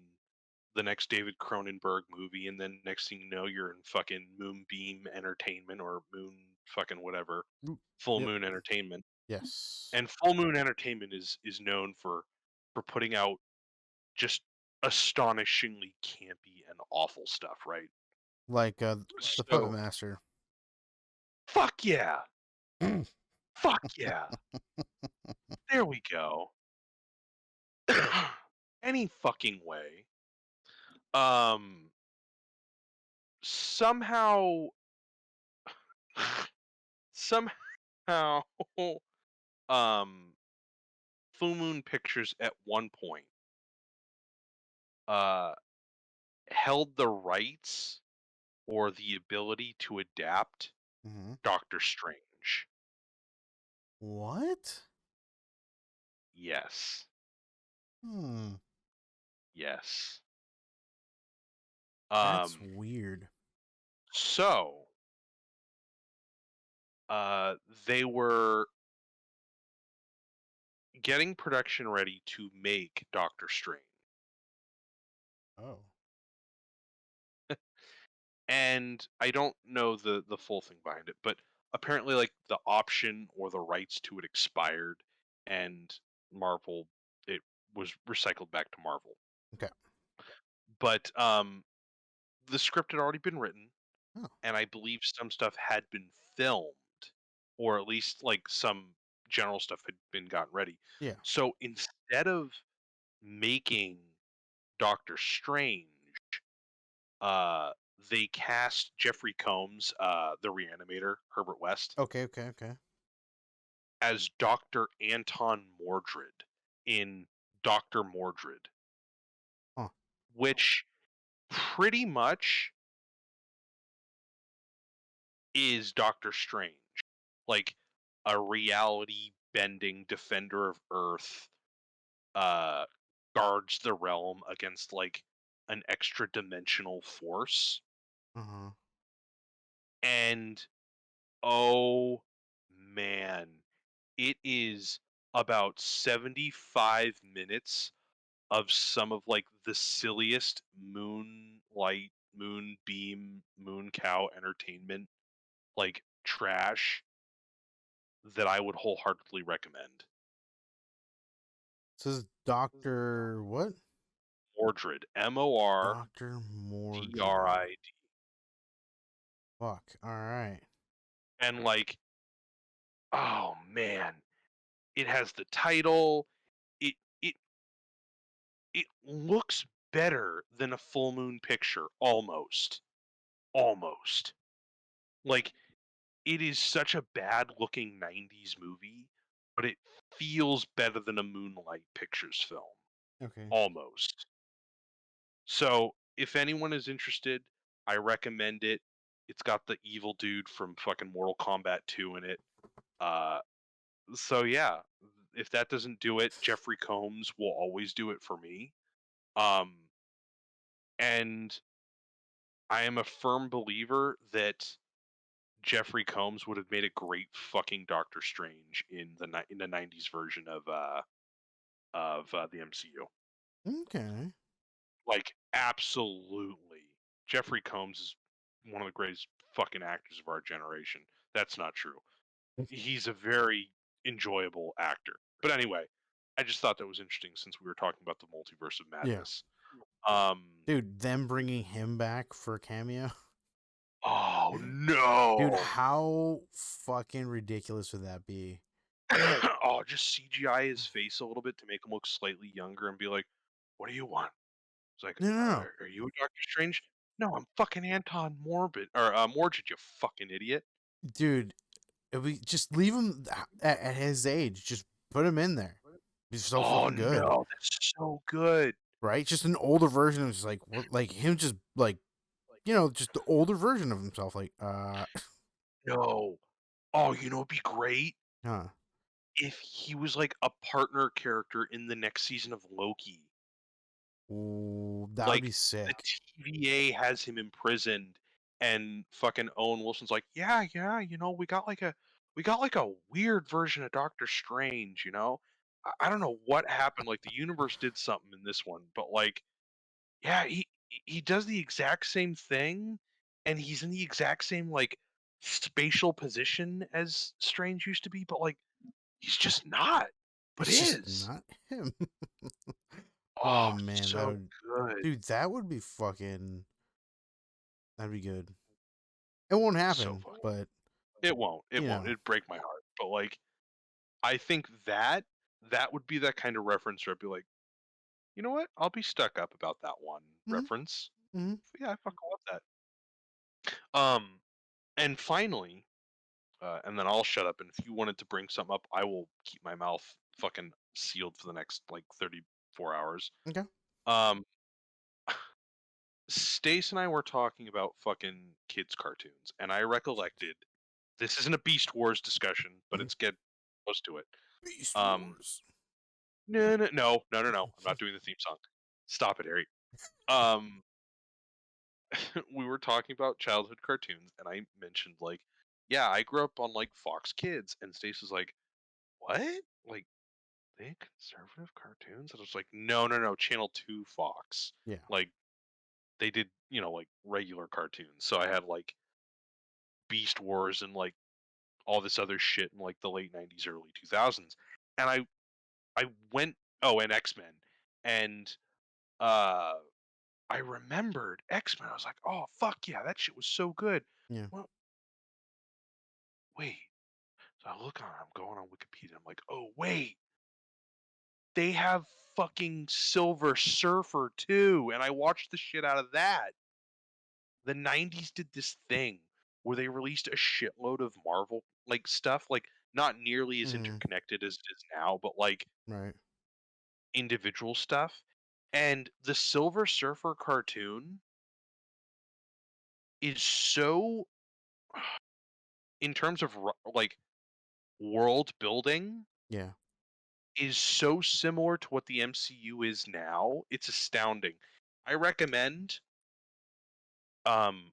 the next David Cronenberg movie, and then next thing you know, you're in fucking Moonbeam Entertainment or Moon fucking whatever, Ooh. Full Yep. Moon Entertainment. Yes. And Full Moon Entertainment is known for putting out just astonishingly campy and awful stuff, right? Like the Puppet So Master. fuck yeah, fuck yeah. There we go. Any fucking way. Um, somehow, somehow, um, Full Moon Pictures at one point uh held the rights or the ability to adapt Mm-hmm. Doctor Strange. What? Yes. Hmm. Yes. That's Um weird. so uh they were getting production ready to make Doctor Strange. Oh. And I don't know the full thing behind it, but apparently like the option or the rights to it expired and Marvel it was recycled back to Marvel. Okay. But the script had already been written Oh. and I believe some stuff had been filmed or at least like some general stuff had been gotten ready. Yeah. So instead of making Doctor Strange, uh they cast Jeffrey Combs, the reanimator, Herbert West, Okay. Okay. Okay. as Dr. Anton Mordred in Dr. Mordred, Huh. which pretty much is Doctor Strange. Like a reality bending defender of Earth, uh, guards the realm against like an extra dimensional force. Uh huh. And oh man, it is about 75 minutes of some of like the silliest moonlight, moonbeam, moon cow entertainment, like trash that I would wholeheartedly recommend. This is Doctor what? Mordred, Mordrid. Doctor Mordred. Fuck. All right. And like, oh man, it has the title. It it looks better than a Full Moon Picture, almost. Almost. Like, it is such a bad-looking '90s movie, but it feels better than a Moonlight Pictures film, Okay. almost. So, if anyone is interested, I recommend it. It's got the evil dude from fucking Mortal Kombat 2 in it. Uh, so yeah, if that doesn't do it, Jeffrey Combs will always do it for me. Um, and I am a firm believer that Jeffrey Combs would have made a great fucking Doctor Strange in the '90s version of the MCU. Okay. Like, absolutely. Jeffrey Combs is one of the greatest fucking actors of our generation. That's not true. He's a very enjoyable actor. But anyway, I just thought that was interesting since we were talking about the multiverse of Yeah. madness. Um, Dude, them bringing him back for a cameo. oh Dude, no. how fucking ridiculous would that be? Oh, just CGI his face a little bit to make him look slightly younger and be like, "What do you want?" It's like, No, no, no. Are you a Doctor Strange?" "No, I'm fucking Anton Morbid or Mordred, you fucking idiot." Dude, if we just leave him at his age. Just put him in there. He's so Oh fucking good, no, that's so good. right? Just an older version of just like what, like him, just like just the older version of himself. Like, No. Oh, you know, it'd be great huh? if he was like a partner character in the next season of Loki. Ooh, that would Like be the sick. TVA has him imprisoned and fucking Owen Wilson's like, "Yeah, yeah, you know, we got like a weird version of Doctor Strange, you know? I don't know what happened, like the universe did something in this one, but like, yeah, he does the exact same thing and he's in the exact same like spatial position as Strange used to be, but like he's just not, but It's just is. not him. Oh Oh, man, that so would, good. dude, that would be fucking. That'd be good. It won't So happen, fucking but it won't. It you won't. know. It'd break my heart. But like I think that would be that kind of reference where I'd be like, you know what? I'll be stuck up about that one Hmm. reference. Hmm. Yeah, I fucking love that. And finally, and then I'll shut up. And if you wanted to bring something up, I will keep my mouth fucking sealed for the next like 34 hours. Okay. Um, Stace and I were talking about fucking kids cartoons, and I recollected this isn't a Beast Wars discussion, but Mhm. it's get close to it. Beast Um, Wars. no, no, no, no, no, no. I'm not doing the theme song. Stop it, Harry. Um, we were talking about childhood cartoons, and I mentioned like, yeah, I grew up on like Fox Kids, and Stace was like, what? Like they conservative cartoons? And I was like, no, no, no, Channel Two Fox. Yeah. Like they did, you know, like regular cartoons. So I had like Beast Wars and like all this other shit in like the late '90s, early 2000s, and I went and X-Men, and uh I remembered X-Men. I was like, "Oh fuck yeah, that shit was so good." Yeah. Well, wait. So I'm going on Wikipedia. I'm like, "Oh wait, they have fucking Silver Surfer too." And I watched the shit out of that. The '90s did this thing where they released a shitload of Marvel like stuff, like not nearly as Hmm. interconnected as it is now, but like Right. individual stuff. And the Silver Surfer cartoon is so in terms of like world building Yeah. is so similar to what the MCU is now. It's astounding. I recommend um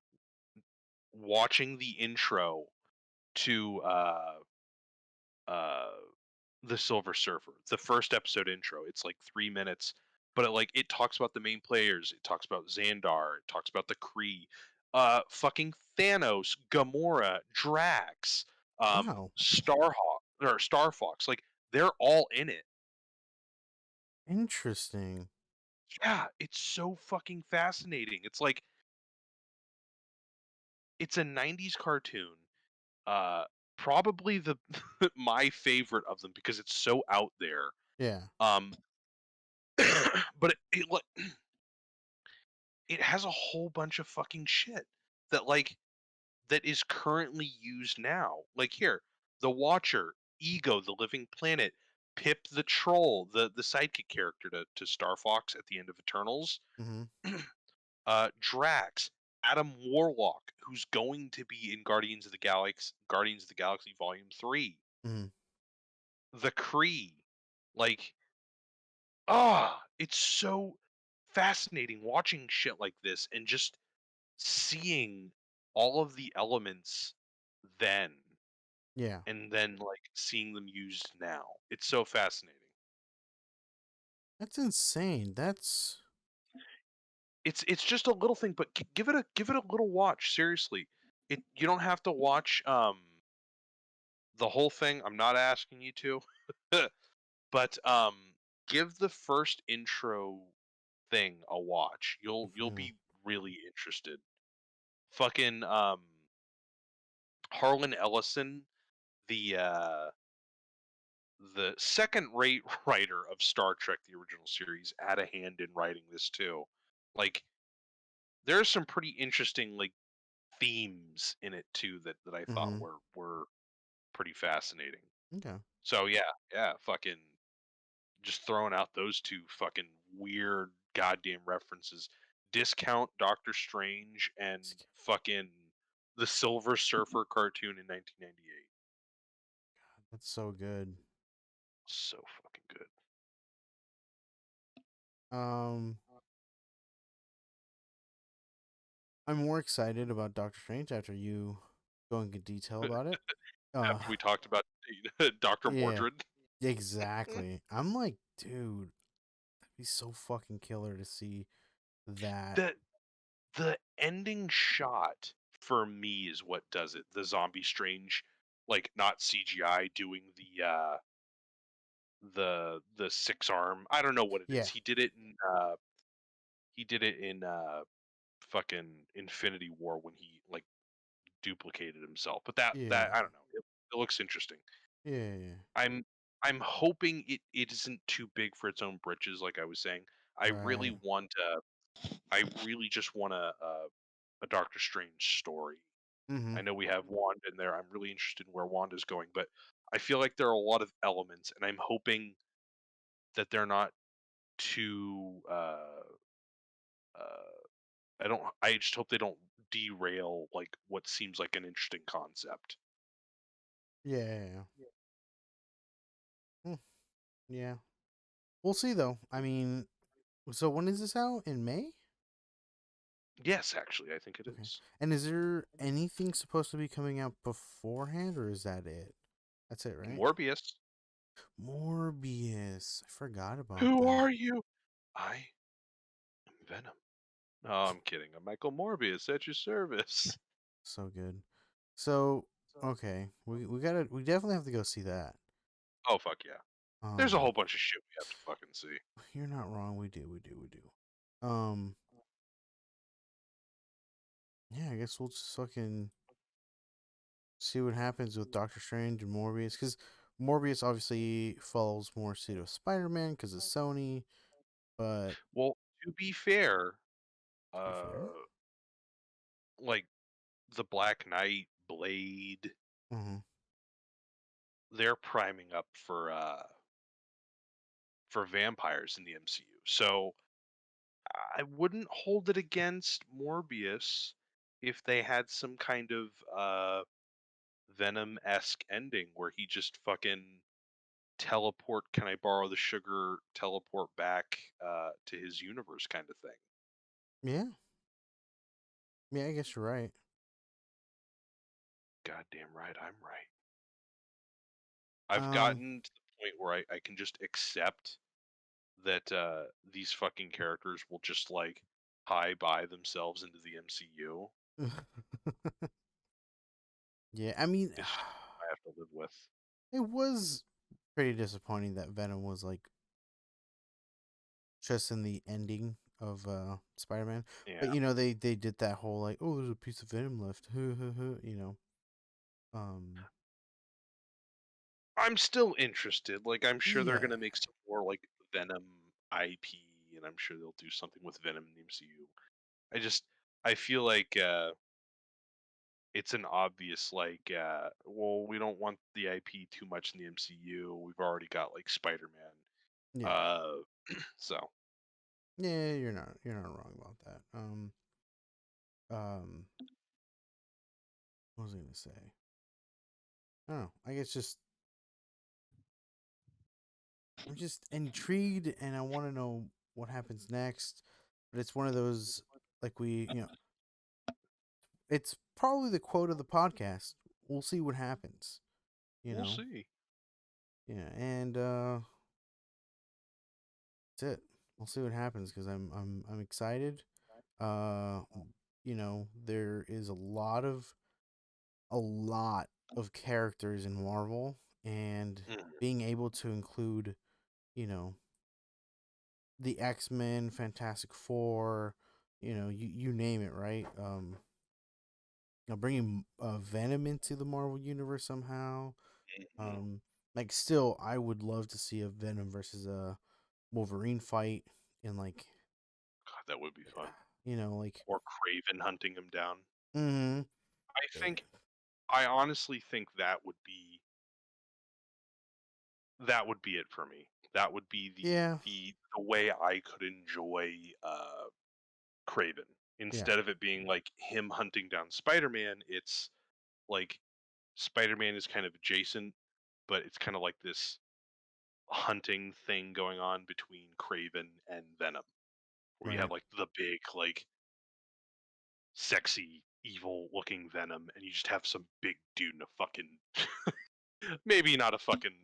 watching the intro to uh the Silver Surfer. The first episode intro. It's like 3 minutes, but it talks about the main players. It talks about Xandar, it talks about the Kree, fucking Thanos, Gamora, Drax, Wow. Starhawk or Star Fox. Like they're all in it. Interesting. Yeah, it's so fucking fascinating. It's like it's a '90s cartoon. Uh Probably the my favorite of them because it's so out there. Yeah. Um but it has a whole bunch of fucking shit that that is currently used now. Like here, the Watcher, Ego, the Living Planet, Pip the Troll, the sidekick character to Star Fox at the end of Eternals, Mm-hmm. Drax, Adam Warlock, who's going to be in Guardians of the Galaxy Volume 3, Mm-hmm. the Kree, like it's so fascinating watching shit like this and just seeing all of the elements then Yeah. and then seeing them used now. It's so fascinating. That's insane. That's It's just a little thing, but give it a little watch. Seriously, you don't have to watch the whole thing. I'm not asking you to, but give the first intro thing a watch. You'll mhm, be really interested. Fucking Harlan Ellison, the second-rate writer of Star Trek: The Original Series, had a hand in writing this too. Like, there's some pretty interesting themes in it too that I thought mhm. were pretty fascinating. Okay. So yeah, fucking just throwing out those two fucking weird goddamn references. Discount Doctor Strange and fucking the Silver Surfer cartoon in 1998. That's so good. So fucking good. Um, I'm more excited about Doctor Strange after you go into detail about it. Uh, After we talked about Dr. yeah, Mordred. exactly. I'm like, dude, that'd be so fucking killer to see that. the the ending shot for me is what does it. The zombie strange, not CGI, doing the six arm. I don't know what it is. Yeah, He did it in fucking Infinity War when he duplicated himself. But that yeah, I don't know. It looks interesting. yeah, yeah. I'm I'm hoping it isn't too big for its own britches, like I was saying. I really Right. want I really just want a Doctor Strange story. Mm-hmm. I know we have Wanda in there. I'm really interested in where Wanda's going, but I feel like there are a lot of elements, and I'm hoping that they're not too. Uh, I don't. I just hope they don't derail what seems like an interesting concept. Yeah, yeah, yeah. Hmm, yeah. We'll see though. I mean, so when is this out? In May? Yes, actually, I think it Okay. is. And is there anything supposed to be coming out beforehand, or is that it? That's it, right? Morbius. Morbius. I forgot about Who that. are you? I am Venom. No, I'm kidding. I'm Michael Morbius at your service. So good. So okay, we definitely have to go see that. Oh fuck yeah! There's a Um, whole bunch of shit we have to fucking see. you're not wrong. We do. Yeah, I guess we'll just fucking see what happens with Doctor Strange and Morbius, because Morbius obviously falls more suit of Spider-Man because of Sony, but Well, to be fair, to be uh, fair, like the Black Knight, Blade, mm-hmm. they're priming up for vampires in the MCU. So I wouldn't hold it against Morbius if they had some kind of Venom-esque ending where he just fucking teleport. Can I borrow the sugar? Teleport back to his universe, kind of thing. Yeah, yeah, I guess you're right. Goddamn right, I'm right. I've Um, gotten to the point where I can just accept that these fucking characters will just high by themselves into the MCU. yeah, I mean, It's just I have to live with. it was pretty disappointing that Venom was like just in the ending of Spider-Man. But Yeah. they did that whole like, oh, there's a piece of Venom left. you know. Um I'm still interested. I'm sure they're yeah. gonna make some more Venom. IP, and I'm sure they'll do something with Venom in the MCU. I feel like it's an obvious like, well, we don't want the IP too much in the MCU. We've already got like Spider-Man. Yeah. Uh, so Yeah, you're not wrong about that. Um, what was I gonna say? I don't know. I guess just I'm just intrigued, and I want to know what happens next. But it's one of those like it's probably the quote of the podcast. We'll see what happens. You we'll know. see. Yeah, and that's it. We'll see what happens because I'm excited. Uh, there is a lot of characters in Marvel, and Mhm. being able to include, you know, the X-Men, Fantastic Four, you name it, right? Bringing Venom into the Marvel universe somehow. Mhm. Um, like still, I would love to see a Venom versus a Wolverine fight, and like, God, that would be fun. like, Or Craven hunting him down. mm-hmm. I think I honestly think that would be it for me. That would be Yeah, the way I could enjoy Craven. yeah, Instead of it being like him hunting down Spider-Man, it's like Spider-Man is kind of adjacent, but it's kind of like this hunting thing going on between Craven and Venom, where you have right, like the big, like sexy, evil looking Venom, and you just have some big dude in a fucking maybe not a fucking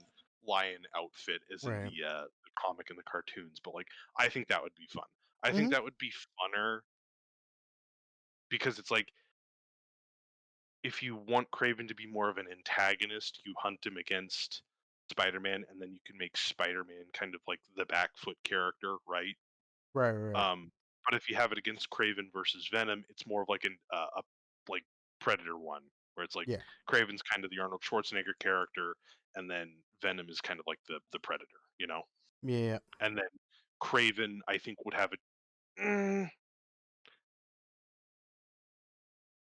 lion outfit as in right. the comic and the cartoons, but like I think that would be fun. I think Mm-hmm. that would be funner because it's like if you want Craven to be more of an antagonist, you hunt him against Spider-Man, and then you can make Spider-Man kind of like the back foot character, right? Right, right, right. Um, but if you have it against Craven versus Venom, it's more of like a like Predator one, where it's like Yeah, Craven's kind of the Arnold Schwarzenegger character, and then Venom is kind of like the Predator, you know. yeah, yeah. And then Craven, I think, would have a.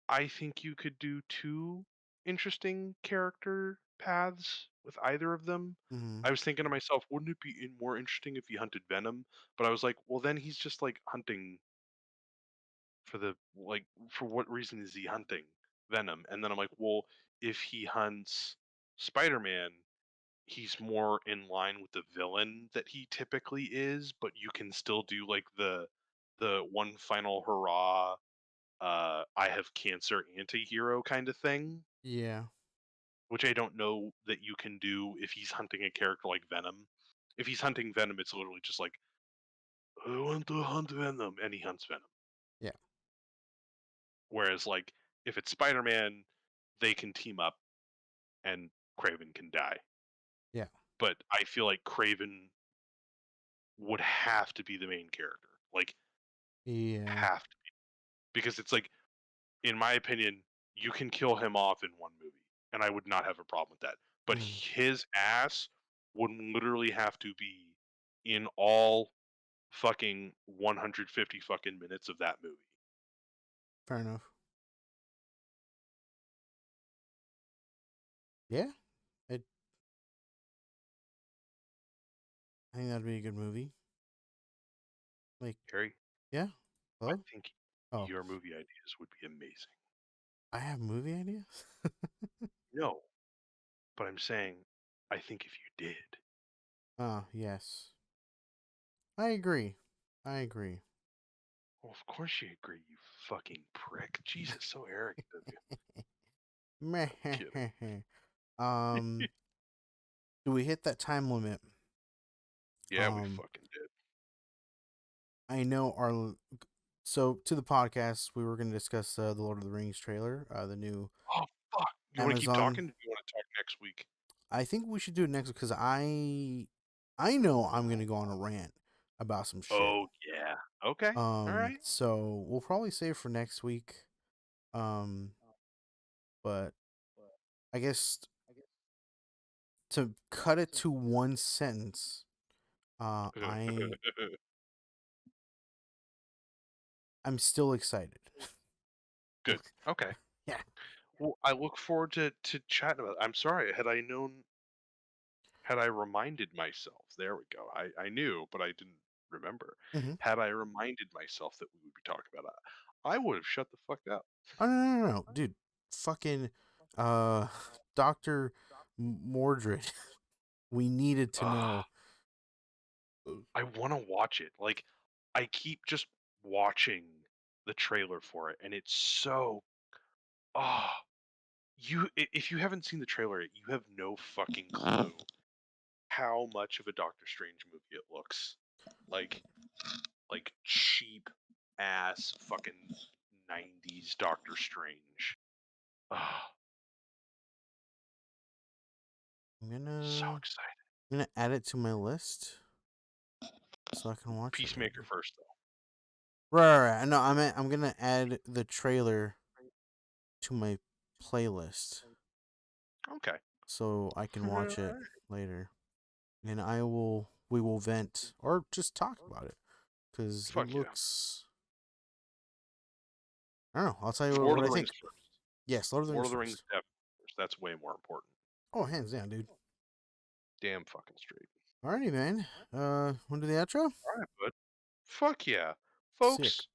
I think you could do two interesting character paths with either of them. Mm-hmm. I was thinking to myself, wouldn't it be more interesting if he hunted Venom? But I was like, well, then he's just like hunting for the like for what reason is he hunting Venom? And then I'm like, well, if he hunts Spider-Man, he's more in line with the villain that he typically is, but you can still do like the one final hurrah I have cancer anti-hero kind of thing, Yeah. which I don't know that you can do if he's hunting a character like Venom. If he's hunting Venom, it's literally just like I want to hunt Venom and he hunts Venom. Yeah. Whereas like if it's Spider-Man, they can team up and Craven can die. Yeah. But I feel like Craven would have to be the main character. Like Yeah. have to, because it's like in my opinion, you can kill him off in one movie and I would not have a problem with that. But Mm-hmm. his ass would literally have to be in all fucking 150 fucking minutes of that movie. Fair enough. Yeah. It, I think that'd be a good movie. Like, Harry, yeah. I Hello? think Oh, your movie ideas would be amazing. I have movie ideas? No, but I'm saying I think if you did, Yes. I agree. I agree. well, of course you agree, you fucking prick. Jesus, so arrogant of you. Meh. I'm kidding. um, do we hit that time limit? Yeah, we Um, fucking did. I know our so to the podcast we were going to discuss the Lord of the Rings trailer, the new Oh fuck! You want to keep Amazon. talking? Do you want to talk next week? I think we should do it next because I know I'm going to go on a rant about some shit. Oh yeah. Okay. All right. So we'll probably save for next week. Um, but I guess to cut it to one sentence, Uh, I I'm still excited. Good. Okay. Yeah. Well, I look forward to chatting about it. I'm sorry. Had I reminded myself, there we go. I knew, but I didn't remember. hmm Had I reminded myself that we would be talking about it, I would have shut the fuck up. Oh no, dude! Fucking, uh, Doctor Mordred. We needed to Ugh, know. I want to watch it. Like, I keep just watching the trailer for it, and it's so. Ah, if you haven't seen the trailer yet, you have no fucking clue how much of a Doctor Strange movie it looks. Like cheap ass fucking 90s Doctor Strange. Ah, I'm so gonna excited. I'm gonna add it to my list so I can watch it, Peacemaker baby. first though. Right. No, I'm gonna add the trailer to my playlist Okay. so I can watch it later, and we will vent or just talk about it because it Fuck yeah. looks. I don't know. I'll tell you Lord what of I the Rings think. first. Yes, Lord of the Lord Rings of the Rings first. definitely first. That's way more important. Oh, hands down, dude. Damn fucking straight. Alrighty, man. Want to do the outro? All right, bud. Fuck yeah. Sick. Folks,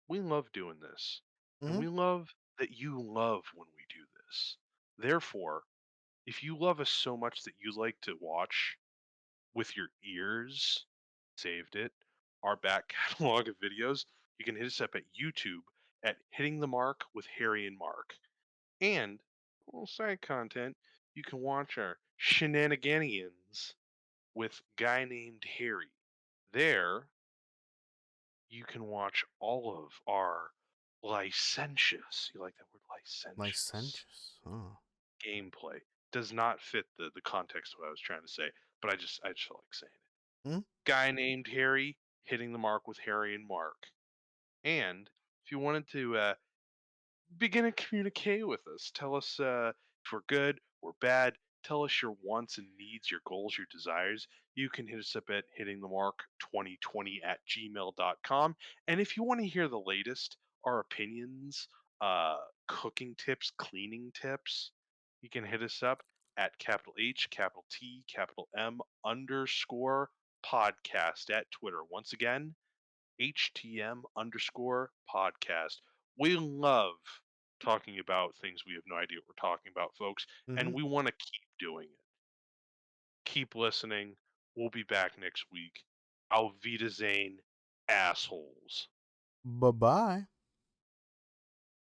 we love doing this. And Mm-hmm. we love that you love when we do this. Therefore, if you love us so much that you like to watch with your ears, saved it, our back catalog of videos, you can hit us up at YouTube at Hitting the Mark with Harry and Mark. And a little side content, you can watch our shenanigans with Guy Named Harry. There, you can watch all of our licentious, you like that word, licentious Licentious. Oh. gameplay. Does not fit the context of what I was trying to say, but I just felt like saying it. Hmm? Guy Named Harry, Hitting the Mark with Harry and Mark. And if you wanted to begin to communicate with us, tell us if we're good, we're bad, tell us your wants and needs, your goals, your desires. You can hit us up at hittingthemark2020 at gmail.com. And if you want to hear the latest, our opinions, cooking tips, cleaning tips, you can hit us up at capital H, capital T, capital M underscore podcast at Twitter. Once again, HTM underscore podcast. We love talking about things we have no idea what we're talking about, folks, Mm-hmm. and we want to keep doing it. Keep listening. We'll be back next week. Auf Wiedersehen, assholes. Bye bye.